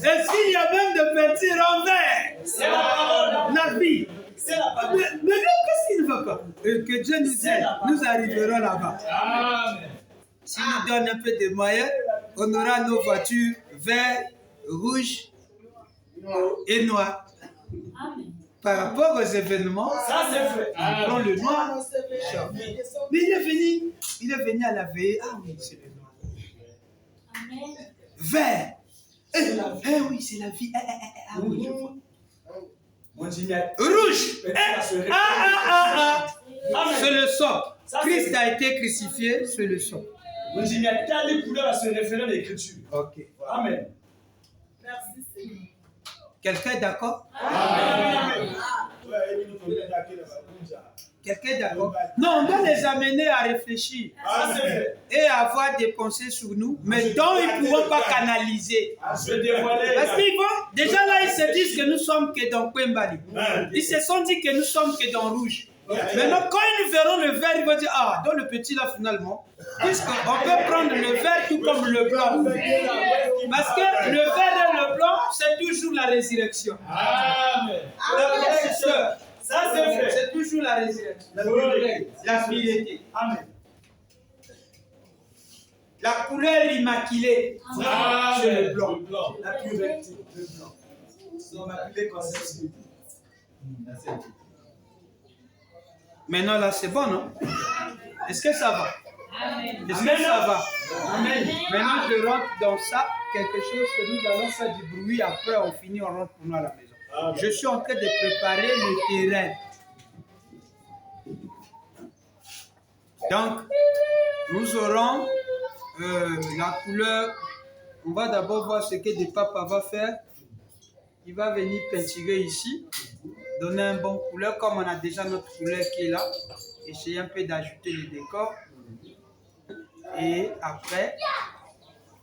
Est-ce qu'il y a même de petits renvers? C'est la parole. La vie. C'est la parole. Mais qu'est-ce qu'il ne va pas? Que Dieu nous aide. Nous arriverons là-bas. Amen. S'il nous donne un peu de moyens, on aura nos voitures vert, rouge et noir. Par rapport aux événements, Ça, c'est fait. on prend le noir. Mais il est venu à la veille. Ah oui, c'est le noir. Vert. Oui, c'est la vie. Ah oui, je vois. Mon Gignac. Rouge. Amen. C'est le sang. Ça, Christ c'est- a été crucifié, c'est le sang. Mon Gignac, quelle couleur à se référer à l'écriture? Ok. Amen. Quelqu'un est d'accord? Amen. Quelqu'un est d'accord? Non, on doit les amener à réfléchir Ça, c'est fait. et à avoir des pensées sur nous, mais dont ils ne pourront pas canaliser. Je vais dévoiler. Parce qu'ils vont, déjà là, ils se disent que nous sommes que dans Kwembali. Ils se sont dit que nous sommes que dans Rouge. Maintenant, quand ils verront le vert, ils vont dire, ah, dans le petit là, finalement, puisqu'on peut prendre le vert tout comme le blanc. Parce que le vert et le blanc, c'est toujours la résurrection. Amen. Ça, c'est fait. C'est toujours la résurrection. La pureté. Amen. La couleur immaculée, c'est le blanc. La pureté. Le blanc. Donc, ma purée conception. Maintenant, là, c'est bon, non? Est-ce que ça va? Est-ce que ça va? Amen. Maintenant, je rentre dans ça, quelque chose que nous allons faire du bruit. Après, on finit, on rentre pour nous à la maison. Je suis en train de préparer le terrain. Donc, nous aurons la couleur. On va d'abord voir ce que des papas va faire. Il va venir peinturer ici, donner un bon couleur, comme on a déjà notre couleur qui est là. Essayer un peu d'ajouter le décor. Et après,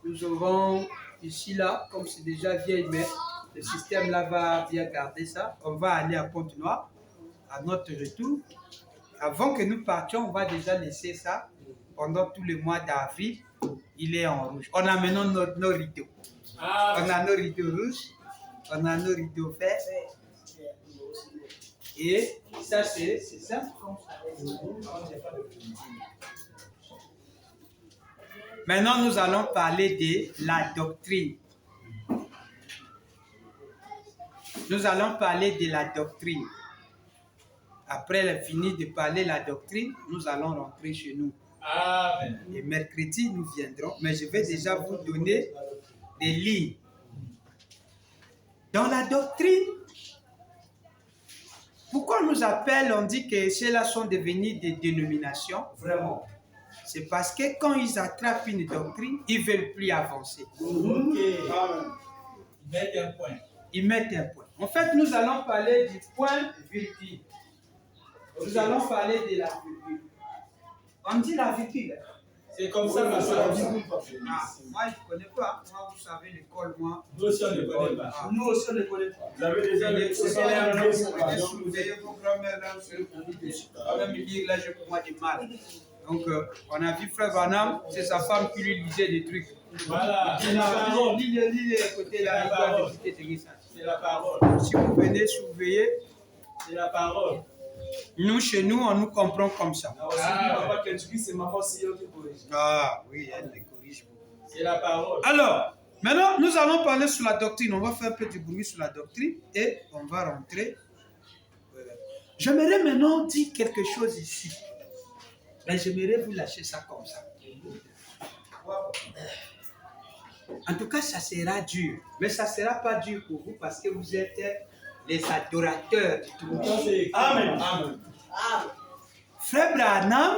nous aurons ici là, comme c'est déjà vieille, mais le système là va bien garder ça. On va aller à Pointe-Noire à notre retour. Avant que nous partions, on va déjà laisser ça pendant tous les mois d'avril. Il est en rouge. On a maintenant nos rideaux. On a nos rideaux rouges, on a nos rideaux verts. Et ça, c'est ça. Maintenant, nous allons parler de la doctrine. Nous allons parler de la doctrine. Après elle a fini de parler de la doctrine, nous allons rentrer chez nous. Amen. Et mercredi, nous viendrons. Mais je vais déjà vous donner des lignes. Dans la doctrine, pourquoi on nous appelle, on dit que ceux-là sont devenus des dénominations? Vraiment. C'est parce que quand ils attrapent une doctrine, ils ne veulent plus avancer. Ok. Mettre un point. Ils mettent un point. En fait, nous allons parler du point virgule. Nous allons parler de la virgule. On dit la virgule. C'est comme ça que ça Ah, moi, je ne connais pas. Moi, vous savez, l'école, moi. Nous aussi, on ne connaît pas. Nous aussi, on ne connaît pas. Vous avez déjà Vous les surveillez vos grands-mères là, vous dessus. Même lire là, j'ai pour moi du mal. Donc, on a vu Frère Vanham, c'est sa femme qui lui lisait des trucs. Voilà. C'est la parole. Lis les côtés là, il doit visiter ce qui s'agit. C'est la parole. Si vous venez surveiller, C'est la parole. nous, chez nous, on nous comprend comme ça. C'est ma force qui corrige. Ah oui, elle les corrige beaucoup. C'est la parole. Alors, maintenant, nous allons parler sur la doctrine. On va faire un peu du bruit sur la doctrine et on va rentrer. J'aimerais maintenant dire quelque chose ici. Mais j'aimerais vous lâcher ça comme ça. En tout cas, ça sera dur. Mais ça ne sera pas dur pour vous parce que vous êtes les adorateurs du tout. Amen. Amen. Frère Branham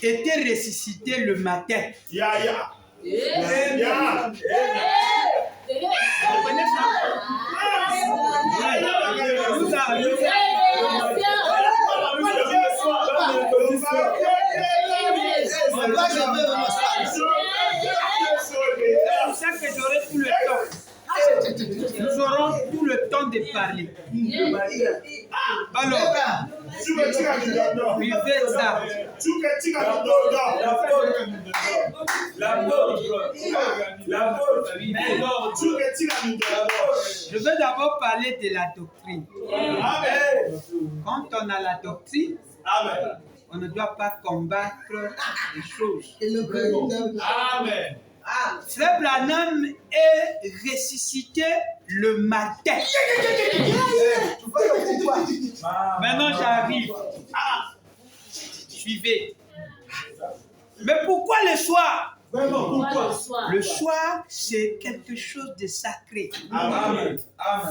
était ressuscité le matin. Comprenez ça? C'est ça que j'aurai tout le temps. Nous aurons tout le temps de parler. Alors, vivez ça. Je veux d'abord parler de la doctrine. Quand on a la doctrine, on ne doit pas combattre les choses. Amen. Frère Branham est ressuscité le matin. Maintenant j'arrive. Suivez. Mais pourquoi le soir? Le soir, c'est quelque chose de sacré. Amen.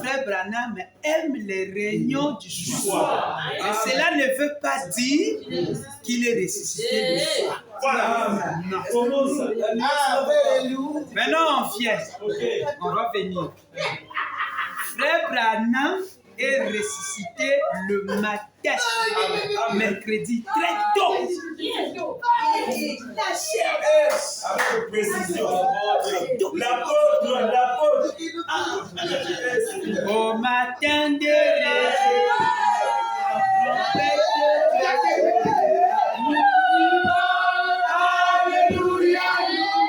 Frère Branham aime les réunions du soir. Et cela ne veut pas dire qu'il est ressuscité le soir. Voilà. Non. Alléluia. Maintenant, on vient. On va venir. Frère Branham est ressuscité le matin, mercredi, très tôt. Avec précision. L'apôtre. Au matin de Alléluia.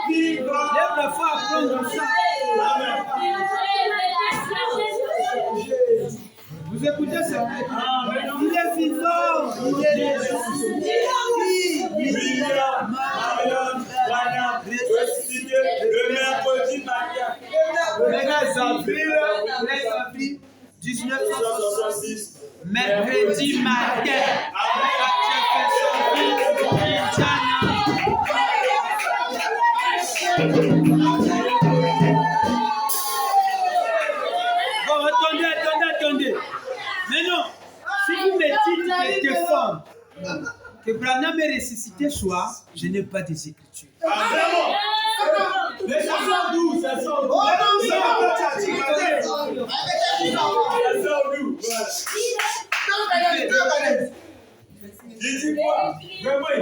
Lève-la foi à prendre ça. Vous écoutez ça? Il est vivant. Il est ressuscité. Le mercredi matin. Avril 1966. Mercredi matin. Bon, attendez. Mais non, si vous me dites de défendre que Branham est ressuscité soir, je n'ai pas des écritures. Mais ça sort d'où? Ça sort d'où?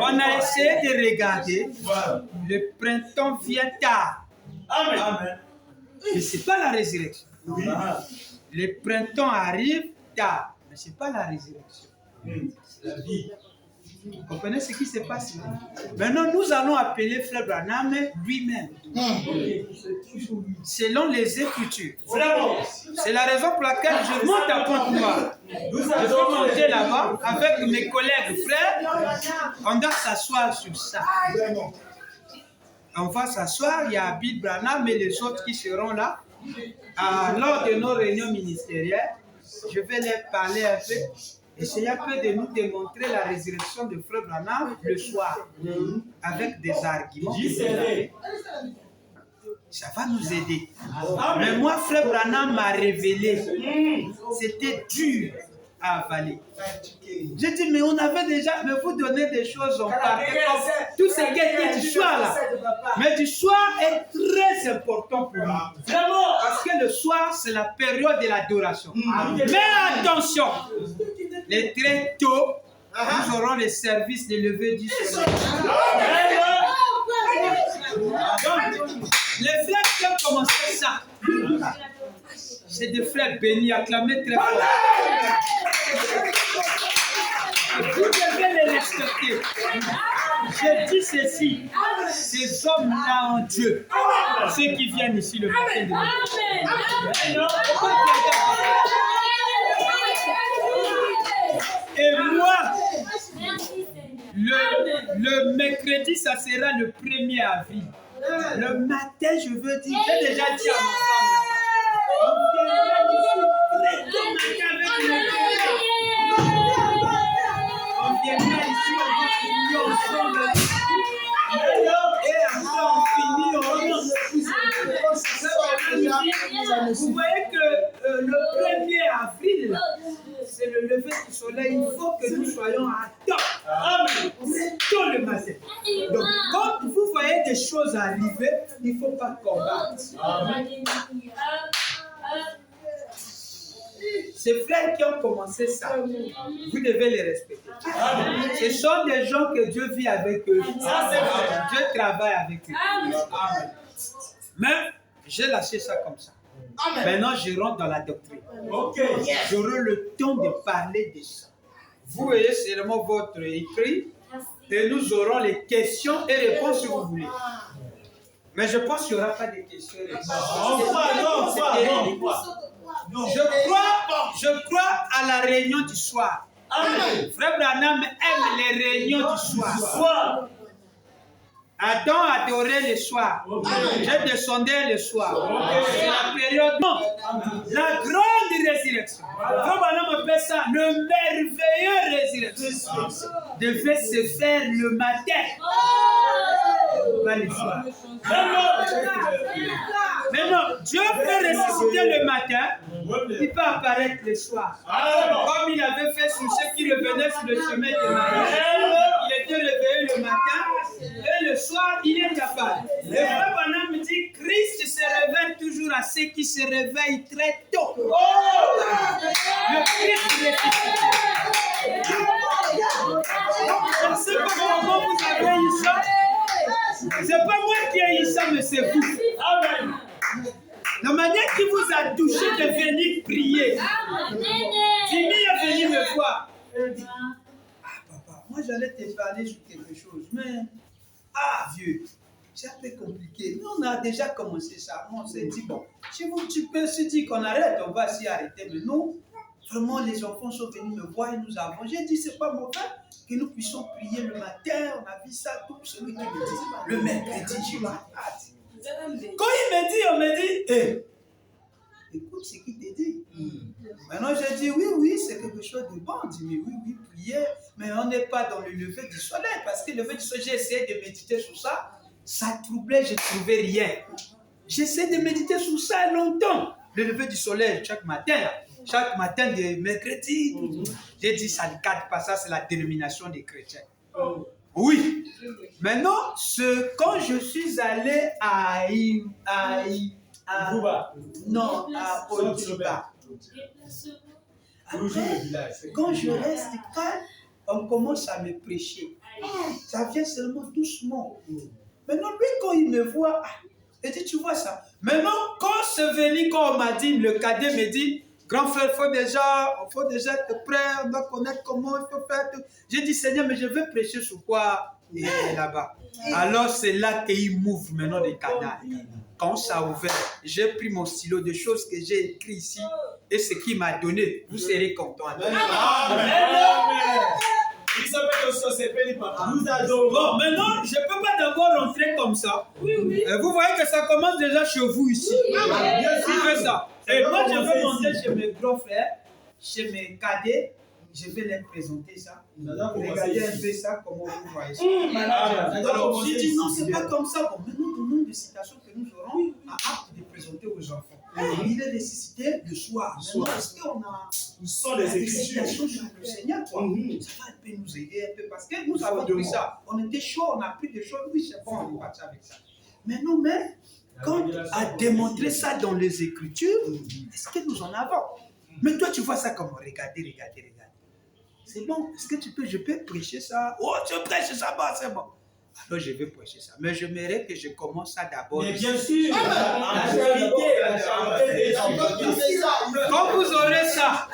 On a essayé de regarder. Le printemps vient tard. Amen. Mais ce n'est pas la résurrection. Le printemps arrive tard. Mais ce n'est pas la résurrection. La vie. Vous comprenez ce qui se passe là? Maintenant, nous allons appeler Frère Branham lui-même. Selon les Écritures. C'est la raison pour laquelle je monte à Pointe-Noire. Je vais monter là-bas avec mes collègues frères. On doit s'asseoir sur ça. On va s'asseoir, il y a Bill Branham et les autres qui seront là. Lors de nos réunions ministérielles, je vais leur parler un peu. Essayez un peu de nous démontrer la résurrection de Frère Branham le soir, avec des arguments. Ça va nous aider. Mais moi, Frère Branham m'a révélé. C'était dur à avaler. J'ai dit, mais on avait déjà, mais vous donnez des choses, on parle. Tout ce qui est du soir là. Mais du soir est très important pour nous. Parce que le soir, c'est la période de l'adoration. Mais attention, les très tôt, nous aurons les services de lever du soleil. Les frères qui ont commencé ça, c'est des frères bénis, acclamés très fort. Vous devez les respecter. Je dis ceci, ces hommes-là en Dieu, ceux qui viennent ici le matin de et moi, le mercredi, ça sera le 1er avril. Le matin, je veux dire, j'ai déjà dit à ma femme, on viendra ici très tôt matin avec le on viendra ici, on va finir ensemble. Et après, on finit, vous voyez que le 1er avril, c'est le le lever du soleil, il faut que nous soyons à temps. Amen. Tôt le matin. Donc, quand vous voyez des choses arriver, il ne faut pas combattre. Amen. Ces frères qui ont commencé ça, vous devez les respecter. Amen. Ce sont des gens que Dieu vit avec eux. Ça, c'est vrai. Dieu travaille avec eux. Amen. Mais j'ai lâché ça comme ça. Amen. Maintenant, je rentre dans la doctrine. Okay. J'aurai le temps de parler de ça. Vous voyez seulement votre écrit et nous aurons les questions et réponses si vous voulez. Mais je pense qu'il n'y aura pas de questions et réponses. Je crois à la réunion du soir. Amen. Frère Branham aime les réunions du soir. Adam adorait le soir. Je descendais le soir. C'est la période. Non. La grande résurrection. Frère Branham appelle ça le merveilleux résurrection. Devait se faire le matin. Pas le soir. Mais non, Dieu peut ressusciter le matin, il peut apparaître le soir. Comme il avait fait sur ceux qui revenaient sur le chemin de Marie. Il était réveillé le matin et le soir, il est apparu. Le frère Branham me dit, Christ se révèle toujours à ceux qui se réveillent très tôt. Le Christ ressuscité. Je ne sais pas comment vous avez eu ça. C'est pas moi qui ai eu ça, mais c'est vous. Amen. La manière qui vous a touché de venir prier. Jimmy est venu me voir. Il dit, papa, moi j'allais te parler sur quelque chose, mais vieux, c'est un peu compliqué. Nous on a déjà commencé ça. On s'est dit, bon, si vous tu peux se dire qu'on arrête, on va s'y arrêter. Mais non, vraiment les enfants sont venus me voir et nous avons. J'ai dit, c'est pas mauvais que nous puissions prier le matin. On a vu ça, tout celui qui me dit, le mercredi, je m'arrête. Quand on me dit, écoute ce qu'il te dit. Maintenant, j'ai dit, oui, c'est quelque chose de bon. On dit, mais oui, prier, mais on n'est pas dans le lever du soleil, parce que le lever du soleil, j'ai essayé de méditer sur ça, ça troublait, je ne trouvais rien. J'essaie de méditer sur ça longtemps. Le lever du soleil, chaque matin de mercredi, j'ai dit, ça ne cadre pas ça, c'est la dénomination des chrétiens. Oui. Maintenant, quand je suis allé à Odiba, quand je reste calme, on commence à me prêcher. Ça vient seulement doucement. Maintenant, lui, quand il me voit, il dit, tu vois ça. Maintenant, quand c'est venu, quand on m'a dit, le cadet me dit, grand frère, il faut déjà être prêt, on doit connaître comment il faut faire. J'ai dit, Seigneur, mais je veux prêcher sur quoi là-bas. Alors, c'est là qu'il m'ouvre maintenant des canaux. Quand ça a ouvert, j'ai pris mon stylo de choses que j'ai écrit ici et ce qu'il m'a donné. Vous serez contents. Amen. Nous adorons. Bon, maintenant, je ne peux pas d'abord rentrer comme ça. Vous voyez que ça commence déjà chez vous ici. Je fais ça. Et moi, je vais monter chez mes grands frères, chez mes cadets. Je vais leur présenter ça. Regardez un peu ça, comment vous voyez ça. Alors, j'ai dit non, c'est pas comme ça. Bon, mais nous donnons des citations que nous aurons à hâte de présenter aux enfants. Il est ressuscité le soir. Est-ce qu'on a des citations sur le Seigneur? Ça va un peu nous aider un peu parce que nous avons pris ça. On était chaud, on a pris des choses. Oui, c'est bon, on est parti avec ça. Mais nous, quand à démontrer ça dans les Écritures, est-ce que nous en avons? Mais toi, tu vois ça comment? Regardez. C'est bon. Est-ce que je peux prêcher ça? Oh, tu prêches ça, bon, c'est bon. Alors, je vais prêcher ça. Mais je mérite que je commence ça d'abord. Mais bien sûr. Quand vous aurez ça,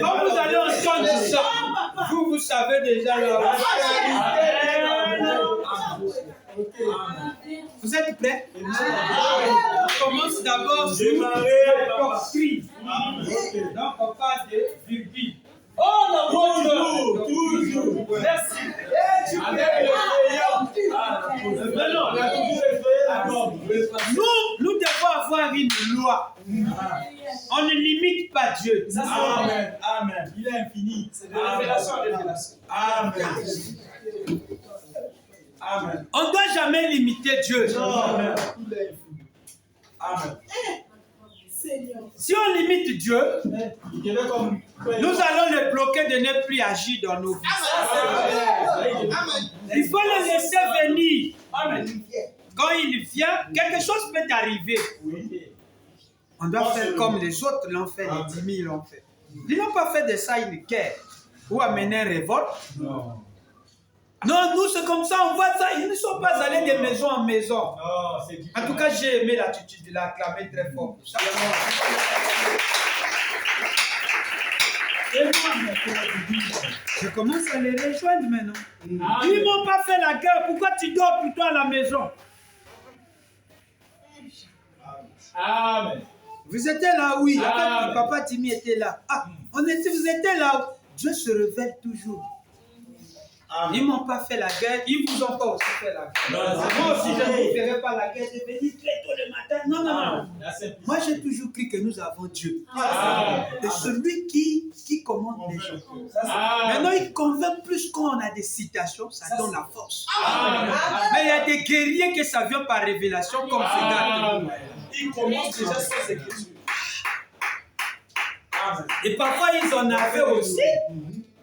quand vous allez entendre ça, vous savez déjà là. Vous êtes prêts? On commence d'abord sur la doctrine. Donc, on parle de virgule. Oh, toujours. Merci. Nous devons avoir une loi. On ne limite pas Dieu. Amen. Amen. Il est infini. C'est de révélation à révélation. Amen. Amen. On ne doit jamais limiter Dieu. Amen. Amen. Si on limite Dieu, nous allons le bloquer de ne plus agir dans nos vies. Il faut le laisser venir. Quand il vient, quelque chose peut arriver. On doit faire comme les autres l'ont fait, les 10 000 l'ont fait. Ils n'ont pas fait de ça une guerre ou amener une révolte. Non, nous c'est comme ça, on voit ça. Ils ne sont pas allés de maison en maison. En tout cas, j'ai aimé l'attitude de l'acclamer très fort. Je commence à les rejoindre maintenant. Ils ne m'ont pas fait la guerre. Pourquoi tu dors plutôt à la maison? Amen. Vous étiez là, oui. Papa Timmy était là. Vous étiez là. Dieu se révèle toujours. Amen. Ils ne m'ont pas fait la guerre. Ils ne vous ont pas aussi fait la guerre. Moi aussi, je ne vous ferai pas la guerre. Je vais venir très tôt le matin. Non. Moi, j'ai toujours cru que nous avons Dieu. Et celui qui commande les gens. Maintenant, il convainc plus quand on a des citations, ça donne la force. Mais il y a des guerriers que ça vient par révélation, comme ce gars. Il commence déjà sans écriture. Et parfois, ils en avaient aussi.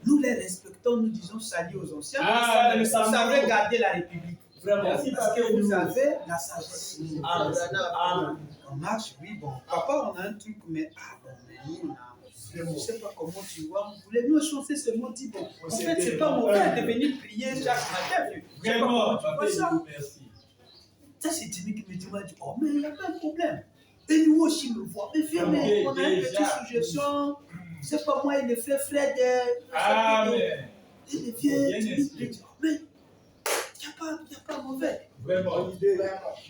Nous les respectons, nous disons salut aux anciens. Vous savez garder la République. Vraiment. Parce que vous avez la sagesse. On marche, oui, bon. Papa, on a un truc, mais nous, je ne sais pas comment tu vois. Vous voulez nous chanter ce mot, dit bon. En fait, c'est pas mon frère de venir prier chaque matin. Vraiment, papa, merci. Ça, c'est Timmy qui me dit, oh, mais il n'y a pas de problème. Et nous aussi, me voit. Mais viens, mais on a une petite suggestion. C'est pas moi et le frère Fred. Amen. Il vient, mais il n'y a pas mauvais. Vraiment.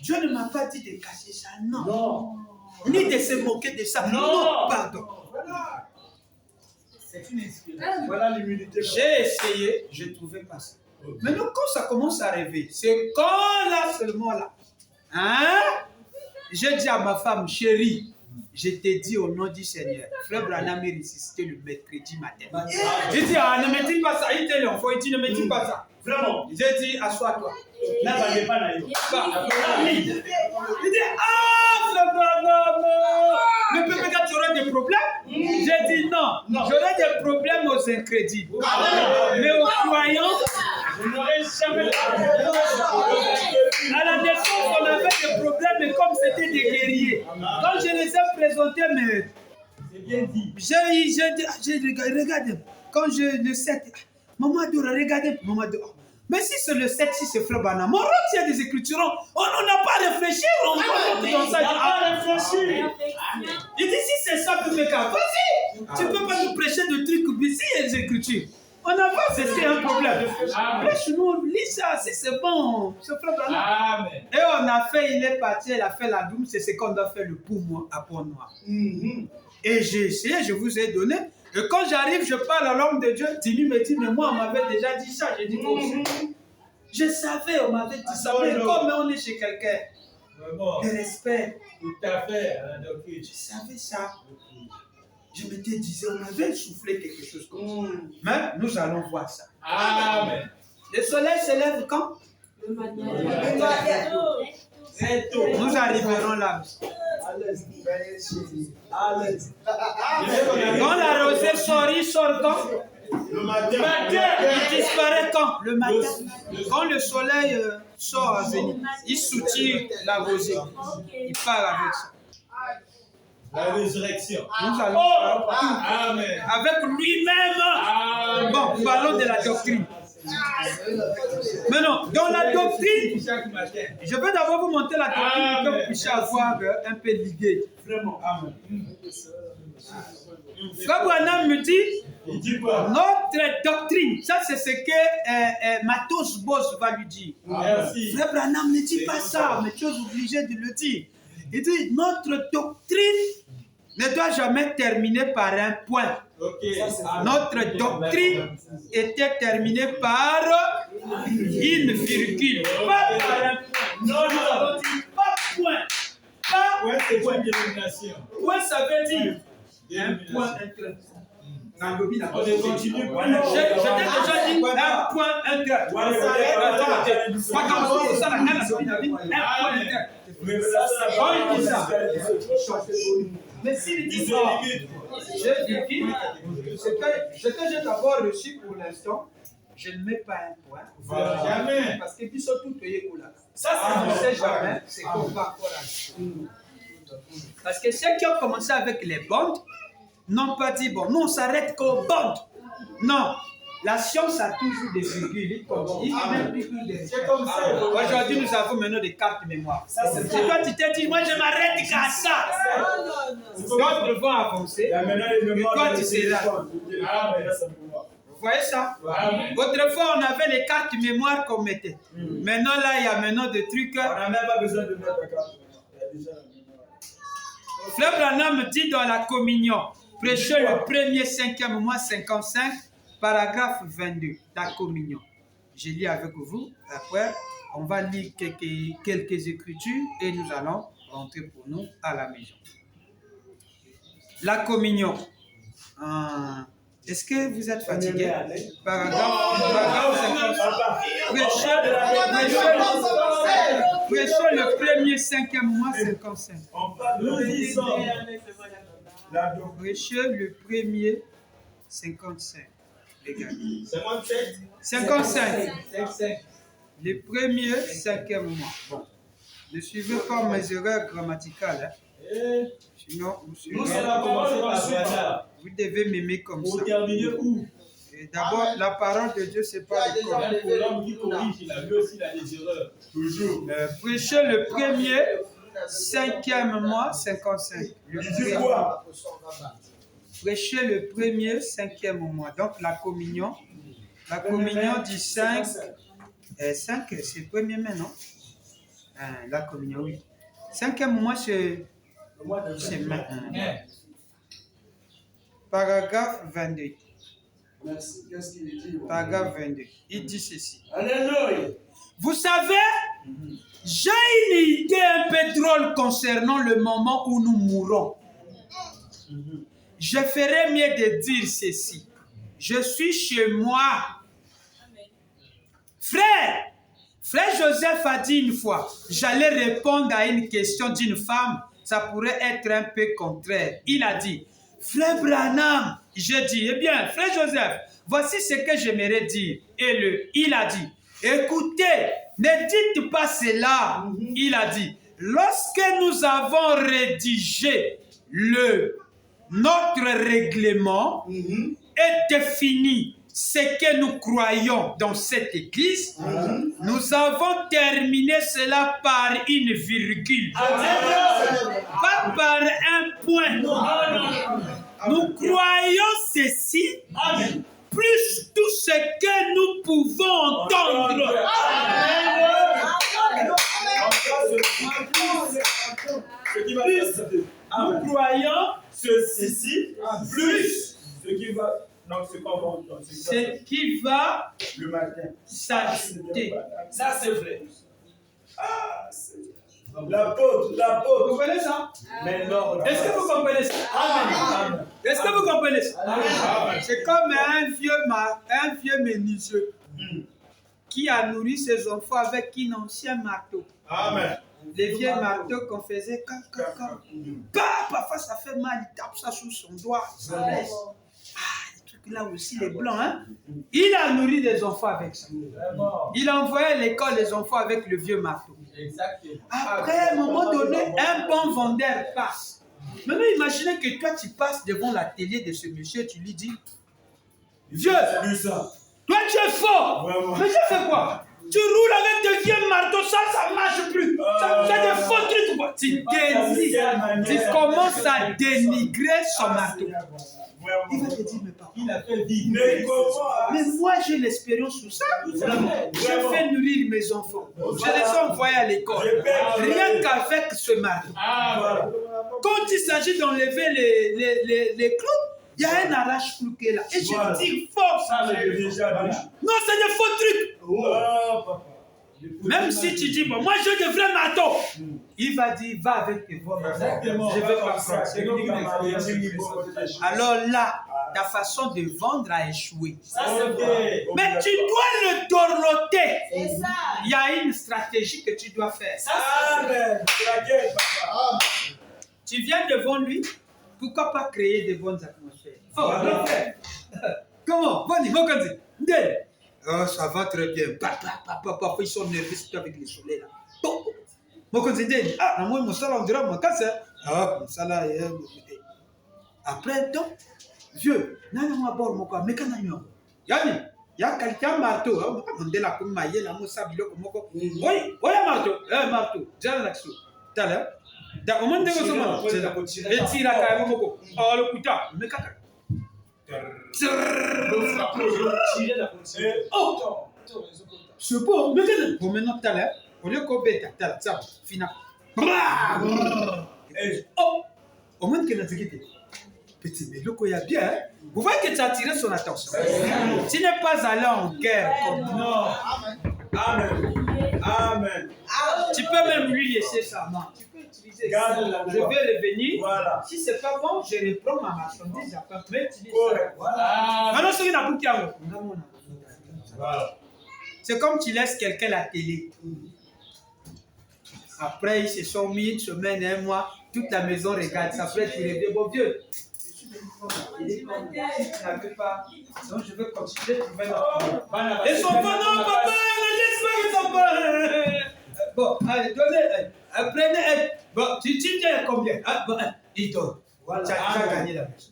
Dieu ne m'a pas dit de cacher ça, non. Ni de se moquer de ça. Non, pardon. Voilà. C'est une inspiration. Voilà l'immunité. J'ai essayé, je ne trouvais pas ça. Maintenant, quand ça commence à rêver, c'est quand là seulement là. J'ai dit à ma femme, chérie, je t'ai dit au nom du Seigneur, frère Branham est ressuscité le mercredi matin. J'ai dit, ne me dis pas ça, il te l'envoie, il dit, ne me dis pas ça. Vraiment. J'ai dit, assois-toi. Là, il n'y a pas là. Il dit, frère Branham, mais peut-être tu auras des problèmes. J'ai dit, non, j'aurai des problèmes aux incrédules. Mais aux croyants, je n'aurais jamais. À la naissance, on avait des problèmes, mais comme c'était des guerriers. Quand je les ai présentés, mais. C'est bien dit. J'ai regardé. Quand le 7, maman Dora, regardez. Maman Dora. Mais si c'est le 7, si c'est frère Branham, on retient des écritures. On n'a pas réfléchi. On n'a pas réfléchi. Il dit si c'est ça, tu fais qu'à. Vas-y. Tu ne peux pas nous prêcher de trucs ici, il y a des écritures. On n'a pas cessé un problème. Prêche-nous, on lit ça, si c'est bon. C'est frère Branham. Amen. Et on a fait, il est parti, il a fait la doum, c'est ce qu'on doit faire le pour moi, à Pont-Noir. Et j'ai essayé, je vous ai donné. Et quand j'arrive, je parle à l'homme de Dieu. Timmy me dit, mais moi, on m'avait déjà dit ça. J'ai dit, je savais, on m'avait dit ça. Mais comme on est chez quelqu'un, de respect. Tout à fait, je savais ça. Je m'étais dit, on avait soufflé quelque chose comme ça. Mais nous allons voir ça. Amen. Le soleil se lève quand? Le matin. Très tôt. Nous arriverons là. Quand la rosée sort, il sort quand? Le matin. Il disparaît quand? Le matin. Quand le soleil sort à venir, il soutient la rosée. Il part avec ça. La résurrection. Nous allons Amen. avec lui-même. Bon, parlons de la doctrine. Maintenant, dans la doctrine, je vais d'abord vous montrer la doctrine pour que vous puissiez avoir un peu l'idée. Vraiment. Amen. Frère Branham me dit, Il dit quoi? notre doctrine, ça c'est ce que Matos Boss va lui dire. Merci. Frère Branham ne dit pas ça, mais tu es obligé de le dire. Il dit, notre doctrine ne doit jamais terminer par un point. Okay. Notre doctrine était terminée par une virgule, pas par un point. Non, pas point. Pas Ouais, c'est point d'élimination. point, ça veut dire un point, un trait. On continue. Je t'ai déjà dit un point, un trait. Un point, un trait. Mais ça, Quand il dit ça, mais s'il dit ça, je dis, ce que j'ai d'abord reçu pour l'instant, je ne mets pas un point. Voilà. Jamais. Parce que puis sont tout payés pour là. Ça, On ne c'est sait jamais, c'est qu'on va encore parce que ceux qui ont commencé avec les bandes n'ont pas dit, bon, nous on s'arrête qu'aux bandes. Non. La science a toujours des virgules, c'est comme ça. Aujourd'hui, nous avons maintenant des cartes mémoire. C'est toi, tu t'es dit, moi je m'arrête qu'à ça. D'autres vont avancer. Et toi, tu seras. Vous voyez ça? Autrefois, on avait les cartes mémoire qu'on mettait. Maintenant, là, il y a maintenant des trucs. On n'a même pas besoin de mettre la carte. Frère Branham dit dans la communion, prêchez le premier 5e mois 55. Paragraphe 22, la communion. Je lis avec vous. Après, on va lire quelques écritures et nous allons rentrer pour nous à la maison. La communion. Est-ce que vous êtes fatigué? Paragraphe 55. Prêchez le premier 5e mois 55. On parle de résistance. Prêchez le premier 55. 57. 55. Le premier 5e mois. Bon. Ne suivez pas mes erreurs grammaticales. Hein. Sinon, vous devez m'aimer comme ça. Et d'abord, la parole de Dieu, c'est pas l'école. Prêchez le premier 5e mois 55. Prêchez le premier 5e mois. Donc la communion dit 5. 5, c'est le premier mai, non? La communion, oui. 5e mois, c'est maintenant. Paragraphe 22. Merci. Qu'est-ce qu'il dit? Paragraphe 22. Il dit ceci. Alléluia. Vous savez, j'ai une idée un peu drôle concernant le moment où nous mourrons. Je ferais mieux de dire ceci. Je suis chez moi. Frère Joseph a dit une fois, j'allais répondre à une question d'une femme, ça pourrait être un peu contraire. Il a dit, Frère Branham, j'ai dit, eh bien, Frère Joseph, voici ce que j'aimerais dire. Et il a dit, écoutez, ne dites pas cela. Il a dit, lorsque nous avons rédigé notre règlement et défini ce que nous croyons dans cette église, nous avons terminé cela par une virgule, pas par un point. Nous croyons ceci, plus tout ce que nous pouvons entendre. Nous croyons ceci, plus ce qui va. Donc, ce qui va le matin s'ajouter. Ça, c'est vrai. Ah, l'apôtre. Vous comprenez ça? Mais non. Est-ce que vous comprenez ça? Amen. Est-ce que vous comprenez ça? Amen. C'est comme un vieux menuisier qui a nourri ses enfants avec un ancien marteau. Amen. Les vieux marteaux qu'on faisait parfois ça fait mal, il tape ça sous son doigt, ça blesse. Là aussi les blancs, hein? Il a nourri des enfants avec ça. Il a envoyé à l'école les enfants avec le vieux marteau. Après, à un moment donné, un bon vendeur passe. Maintenant, imaginez que toi, tu passes devant la télé de ce monsieur, tu lui dis, vieux, toi tu es fort. Mais tu fais quoi? Tu roules avec des vieux marteaux, ça marche plus. C'est des faux trucs. Tu commences à dénigrer son marteau. Il va te dire, mais papa, il a fait vivre. Mais moi, j'ai l'expérience sur ça. J'ai fait nourrir mes enfants. Je les ai envoyés à l'école. Rien qu'avec ce marteau. Quand il s'agit d'enlever les clous, il y a un arrache-clou qui est là. Et je dis fort. Non, c'est des faux trucs. Même si tu dis, bon, moi je devrais marteau, il va dire, va avec tes voix. Exactement. Je vais pas prendre. Alors là, ta façon de vendre a échoué. Ça, c'est vrai. Mais tu dois le dorloter. C'est ça. Il y a une stratégie que tu dois faire. Amen. Laquelle, papa? Tu viens devant lui, pourquoi pas créer de bonnes atmosphères? Oh, Voilà. grand frère. Comment? Vas-y, vas-y. Oh, ça va très bien. Parfois, ils sont nerveux surtout avec le soleil là. Bon, ah, moi, mon salaire, on dirait mon casse. Ah, mon salaire. Après, donc, vieux, non, moi, bord, mon quoi, mais quand on Yanni, il y a quelqu'un marteau. On dit la comme maille, la moussa, bilo, comme quoi. Oui, marteau. Marteau. J'ai l'action. T'as l'air. Au moment de vous et tire à carrément beaucoup. Oh, le couteau. Mais caca. Oh, c'est bon. Mais bon, maintenant, t'as l'air. Au lieu qu'on bête, t'as l'air. Ça, final. Oh, au moins que notre équipe. Petit, mais le coup, il y a bien. Vous voyez que tu as attiré son attention. Tu n'es pas allé en guerre comme non. Amen. Amen. Tu peux même lui laisser sa main. Tu peux utiliser ça. Je vais revenir. Voilà. Si c'est pas bon, je reprends ma marchandise. Mais utilise ça. Voilà. Maintenant, c'est une Voilà. C'est comme tu laisses quelqu'un la télé. Après, ils se sont mis une semaine, un mois. Toute la maison regarde. Ça peut être reviens. Bon Dieu. Donc je veux continuer. Et son papa, non, papa, laisse pas son papa. Bon, allez, donnez. Prenez. Bon, tu tiens combien? Bon, il donne. Voilà. Tu as gagné la maison.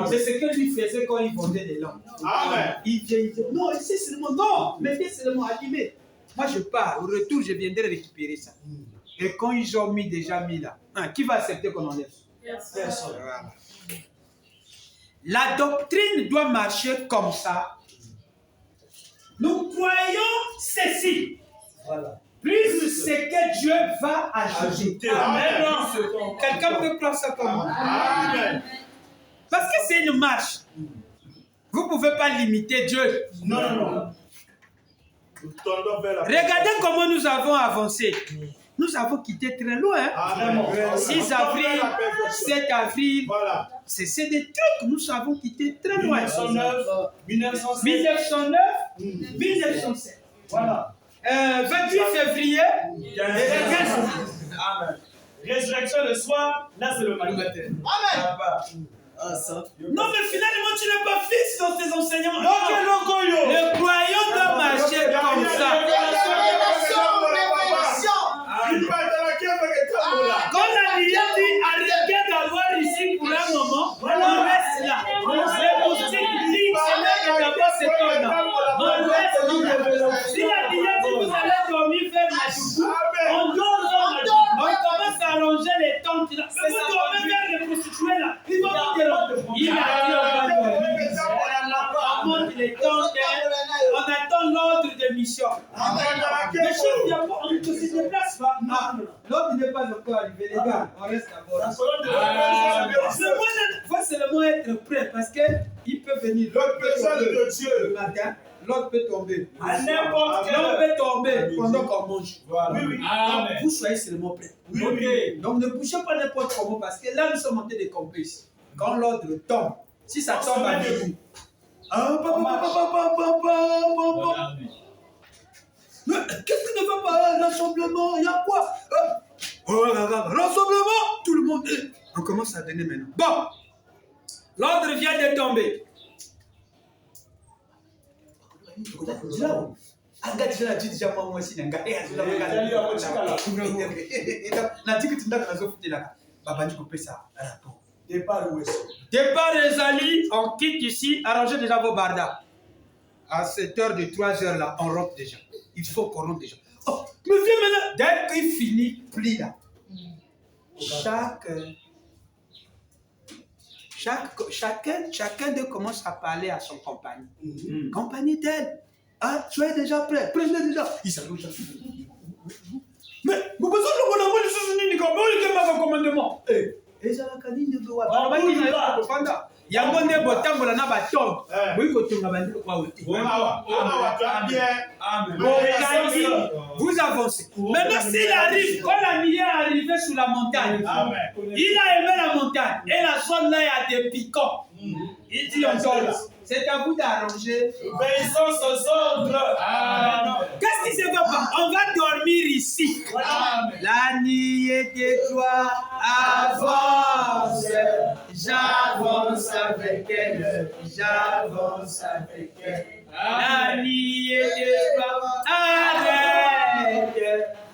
C'est ce que lui faisait quand il vendait des lampes. Amen. Il vient, il dit, non, c'est seulement, non, mettez seulement allumé. Moi je pars. Au retour, je viendrai récupérer ça. Et quand ils ont déjà mis là, qui va accepter qu'on enlève? Personne. Voilà. La doctrine doit marcher comme ça. Nous croyons ceci. Voilà. Plus ce que Dieu va ajouter. Amen. Quelqu'un peut prendre ça comme moi. Amen. Parce que c'est une marche. Vous ne pouvez pas limiter Dieu. Non. Regardez comment nous avons avancé. Nous avons quitté très loin. 6 avril, 7 avril. Voilà. C'est des trucs, nous avons quitté très loin. 1909, 1907. Voilà. 28 février. 15. Amen. Résurrection le soir, là c'est le matin. Amen. Non, mais finalement, tu n'es pas fixe dans tes enseignements. Le croyant doit marcher comme ça. Quand la Bible dit arrêtez d'avoir ici pour un moment, on reste là. Les moustiques disent d'abord c'est ton nom. On reste là. Si la Bible dit vous allez dormir faire la choucou, on dort on commence à arranger les tentes là. Mais vous dormez vers les prostituées là. Ils vont vous dire, il a dit on va dormir. On monte les tentes, on attend l'ordre de mission. Le chef, on ne se déplace pas. L'ordre n'est pas encore arrivé, les gars. On reste d'abord. Il faut seulement être prêt parce qu'il peut venir. L'autre personne de Dieu. Le matin, l'autre peut tomber. À n'importe quel l'autre peut tomber pendant qu'on mange. Voilà. Oui. Donc, vous soyez seulement prêts. Oui. Donc, ne bougez pas n'importe comment parce que là, nous sommes en train de camper ici. Quand l'ordre tombe, si ça tombe à debout. Mais qu'est-ce qui ne va pas? Rassemblement, il y a quoi? Rassemblement, tout le monde. On commence à donner maintenant. Bon, l'ordre vient de tomber. Départ les alliés, on quitte ici, arrangez déjà vos bardas. À cette heure de 3 heures là, on rentre déjà. Il faut qu'on rentre déjà. Oh, mais viens maintenant. Dès qu'il finit, plie là. Chacun d'eux commence à parler à son compagnon. Compagnie tel. Ah, soyez déjà prêts. Prenez déjà. Il s'allonge. Mais, vous besoin de vous avoir les souvenirs du commandement. Eh, et ça la canine de Boa. Il y a un bon débotambola na baton. Vous avancez. Maintenant, s'il arrive, quand l'ami est arrivé sur la montagne, il a aimé la montagne et la zone là, il y a des piquants. Il dit encore là, c'est à vous d'arranger. Obéissance aux ordres. Qu'est-ce qui se passe? On va dormir ici. La nuit était toi, avance. J'avance avec elle, j'avance avec elle. La nuit était toi, arrête.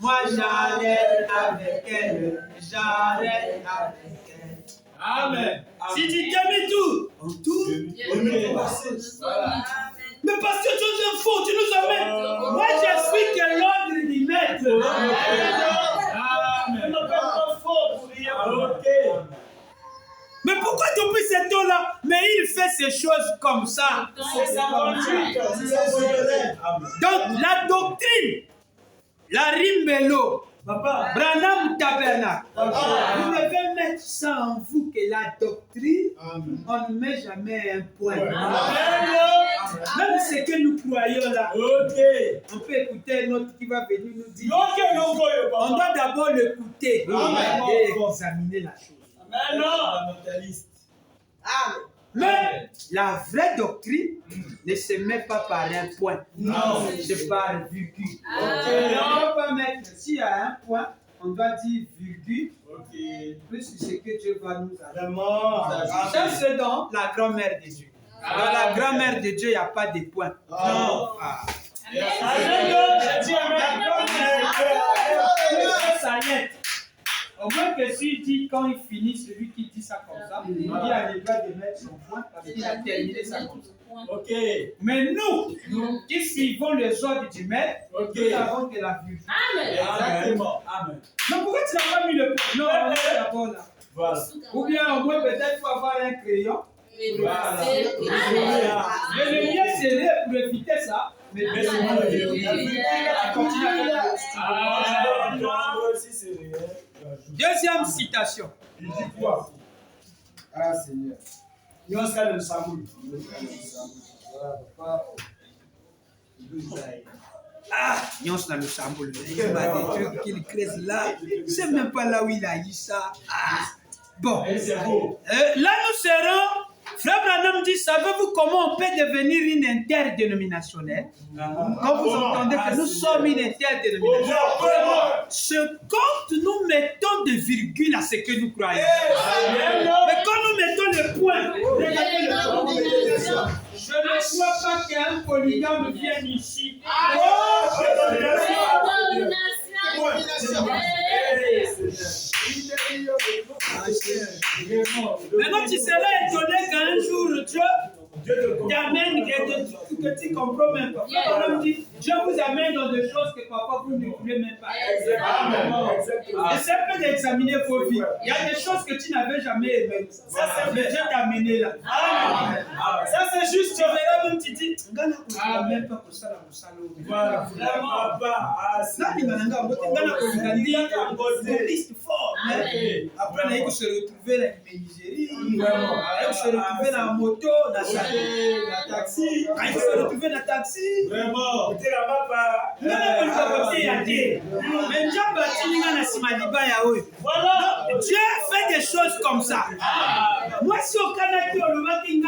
Moi j'arrête avec elle, j'arrête avec elle. Amen. Si tu t'aimes tout, on tourne. Mais parce que tu es un faux, tu nous amènes. Moi je suis que l'ordre du maître. Amen. Mais pourquoi depuis ce temps-là, mais il fait ces choses comme ça? C'est sa conduite. Donc la doctrine, la rimbello, Branham Tabernacle, vous devez mettre ça en vous que la doctrine, on ne met jamais un point. Même ce que nous croyons là, on peut écouter un autre qui va venir nous dire. On doit d'abord l'écouter et examiner la chose. Mais la vraie doctrine ne se met pas par un point. C'est par virgule. On ne peut pas mettre, s'il y a un point, on doit dire virgule. Plus ce que Dieu va nous apprendre. Ça, c'est dans la grand-mère de Dieu. Dans la grand-mère de Dieu, il n'y a pas de point. Non. Au moins que s'il dit, quand il finit, celui qui dit ça comme ça, il a le droit de mettre son point parce qu'il a terminé ça comme ça. Mais nous qui suivons les ordres du maître, nous avons que la vue. Exactement. Amen. Mais pourquoi tu n'as pas mis le point? Non, on est d'abord là. Voilà. Ou bien au moins peut-être il faut avoir un crayon. Voilà. Mais le mieux serait pour éviter ça. Mais deuxième citation. Il dit quoi? Ah Seigneur. Ah, Nyons dans le Samboul. Il y a des trucs qu'il crée là. C'est même pas là où il a eu ça. Ah. Bon. Là, nous serons. Frère Branham dit, savez-vous comment on peut devenir une interdénominationnelle? Quand vous entendez que nous sommes une interdénominationnelle, ce quand nous mettons des virgules à ce que nous croyons. Mais quand nous mettons le point, je ne crois pas qu'un polygame vienne ici. Maintenant, tu seras étonné qu'un jour Dieu t'amène que tu comprends même pas. Dieu vous amène dans des choses que papa vous ne voulez même pas. Essaie peu d'examiner vos vies. Il y a des choses que tu n'avais jamais aimées. Ça, c'est Dieu t'a amené là. Ça, c'est juste, tu verras même, tu dis, même pas pour ça, la moussalo. Voilà, vraiment pas. Après, il faut se retrouver dans le Nigerie, il faut se retrouver dans la moto, dans la taxi, il faut se retrouver dans le taxi. Vraiment. Dieu fait des choses comme ça. Moi, si au Canada, on le voit qu'il y a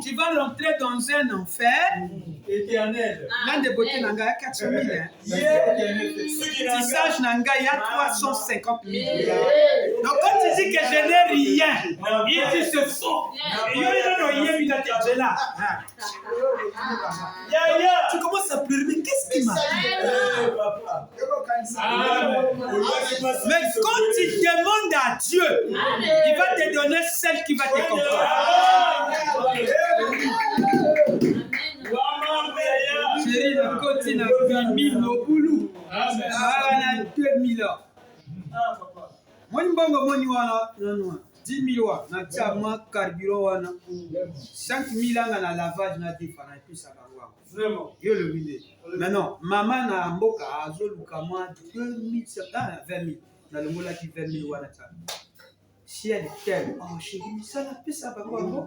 tu vas rentrer dans un enfer et Éternel. L'un des beautés n'a pas 400 000. Tissage n'a pas, il y a 350 000. Donc quand tu dis que je n'ai rien, il dit ce sont. Tu commences à pleurer, mais qu'est-ce qui m'arrive? Mais quand tu demandes à Dieu, il va te donner celle qui va te comprendre. Chérie, le côté n'a 8 000 au boulot. On a 2 000 ans. Moi, je suis 10 000 ans. Je suis carburant. 5 000 ans na lavage na différent. Et puis ça va voir. Vraiment. Maintenant, maman na mboka azoluka moi 2 500, 20 000. Dans le mot là qui 20 000 wana. Si elle t'aime, oh chérie, ça n'a plus ça va voir.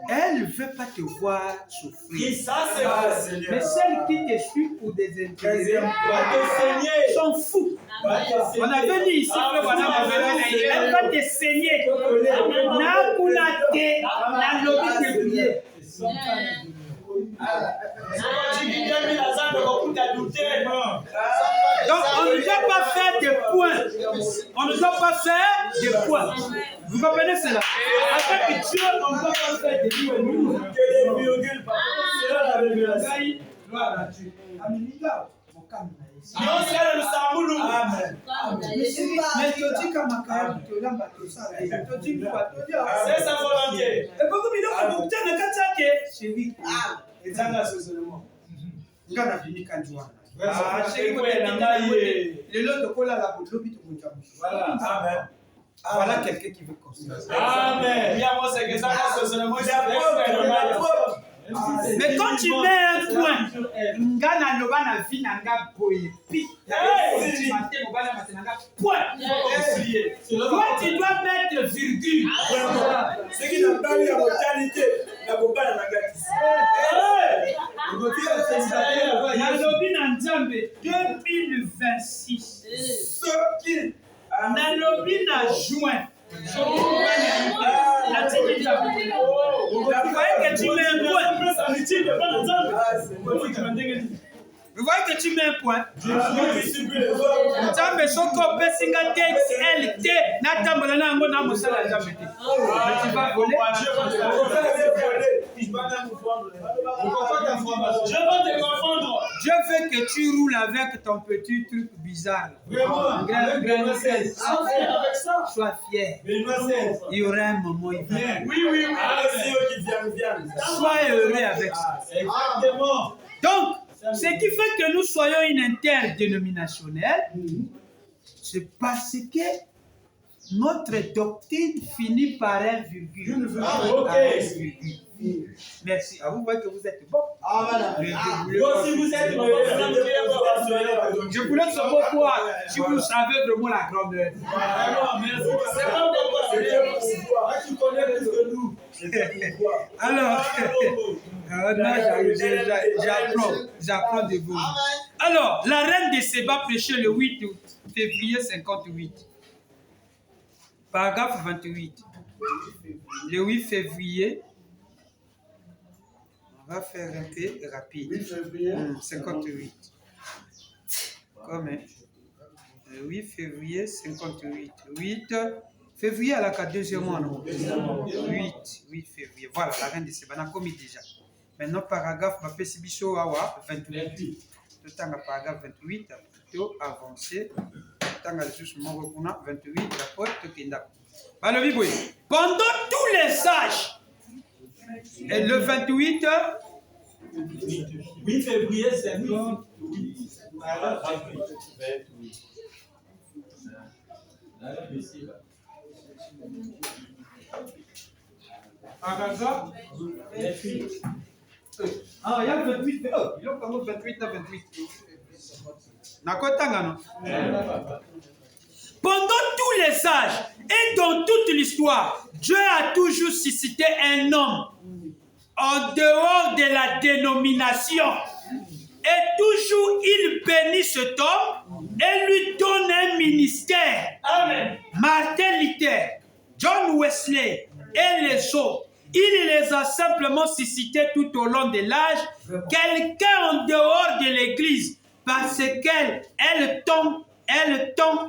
Elle ne veut pas te voir souffrir. Et ça, c'est vrai, Seigneur. Mais celle qui te suit pour des intérêts s'en fout. On avait dit ici que elle va te saigner. Donc on ne doit pas faire de points. On ne doit pas faire de points. Vous comprenez cela? Avec Dieu, on ne doit pas faire de points. Que des virgules, papa. C'est la révélation. Non, c'est le Samoulou. Amen. Mais tu dis comme un carré, tu l'as ça. C'est sa volonté. Et pourquoi il a beaucoup de temps chez lui? Et ça, là, c'est seulement. Quand on a fini, quand tu vois. Le lot de cola là pour l'hôpital. Voilà. Amen. Voilà quelqu'un qui veut construire. Amen. Mais quand tu mets un point, Ngana Loba na vie nanga boye pi. Point. Toi tu dois mettre virgule. Ce qui n'a pas eu la mortalité, la bomba n'a pas Nalobi na Nzambe 2026. Nalobi na juin. Vous voyez que tu mets un point. Vous voyez que tu mets un point. Nzambe soko pesinga TXLT natambola na ngo na mosala Nzambe te. Tu vas voler. Dieu veut que tu roules avec ton petit truc bizarre. Sois fier. Il y aura un moment, il vient. Oui. Sois heureux avec ça. Donc, ce qui fait que nous soyons une interdénominationnelle, c'est parce que notre doctrine finit par un virgule. Merci. Ah, vous voyez que vous êtes bon. Je vous laisse savoir quoi, si vous savez vraiment la grandeur. Alors, j'apprends de vous. Alors, la reine de Séba prêchait le 8 février 58. Paragraphe 28. Le 8 février. On va faire un peu rapide. 58. Comme le 8 février 58. 8 février à la 2e mois, non? 8 février. Voilà, la reine de Séba. On a commis déjà. Maintenant, paragraphe 28. Tout le paragraphe 28, plutôt avancé. Pendant tous les âges, et le 28, 8 février, c'est 28. Ah, il y a 28. Oh, il y a comme 28 à 28. Pendant tous les âges et dans toute l'histoire, Dieu a toujours suscité un homme en dehors de la dénomination. Et toujours il bénit cet homme et lui donne un ministère. Amen. Martin Luther, John Wesley et les autres. Il les a simplement suscités tout au long de l'âge. Quelqu'un en dehors de l'Église, parce qu'elle tend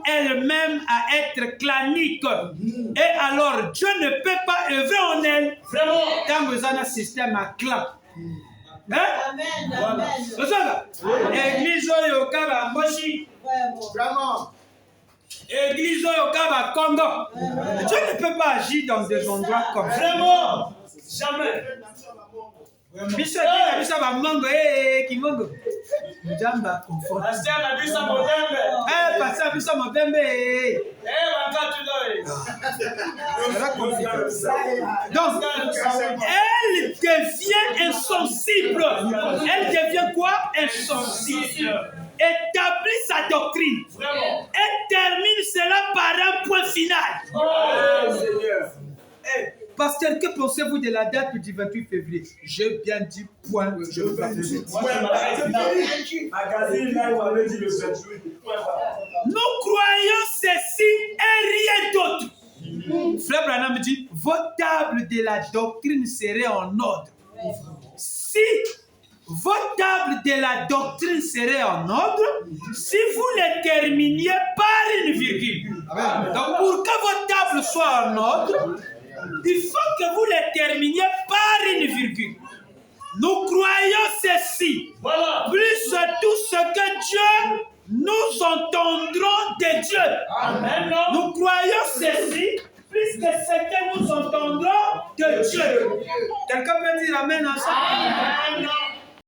elle-même à être clanique. Et alors, Dieu ne peut pas œuvrer en elle. Vraiment. Quand vous avez un système à clan. Hein? Amen. Église Oyokaba Moshi. Vraiment. Église Oyokaba Congo. Dieu ne peut pas agir dans des endroits comme ça. Vraiment. Jamais. Pasteur donc, elle devient insensible. Elle devient quoi? Insensible. Établit sa doctrine. Vraiment. Et termine cela par un point final. Oh, Seigneur. Pasteur, que pensez-vous de la date du 28 février? J'ai bien dit point. Je veux pas te dire. Nous croyons ceci et rien d'autre. Frère Branham dit, votre table de la doctrine serait en ordre. Si votre table de la doctrine serait en ordre, si vous le terminiez par une virgule. Donc pour que votre table soit en ordre, il faut que vous le terminiez par une virgule. Nous croyons ceci. Voilà. Plus tout ce que Dieu, nous entendrons de Dieu. Amen. Nous croyons ceci, plus que ce que nous entendrons de Dieu. Quelqu'un peut dire Amen ensemble?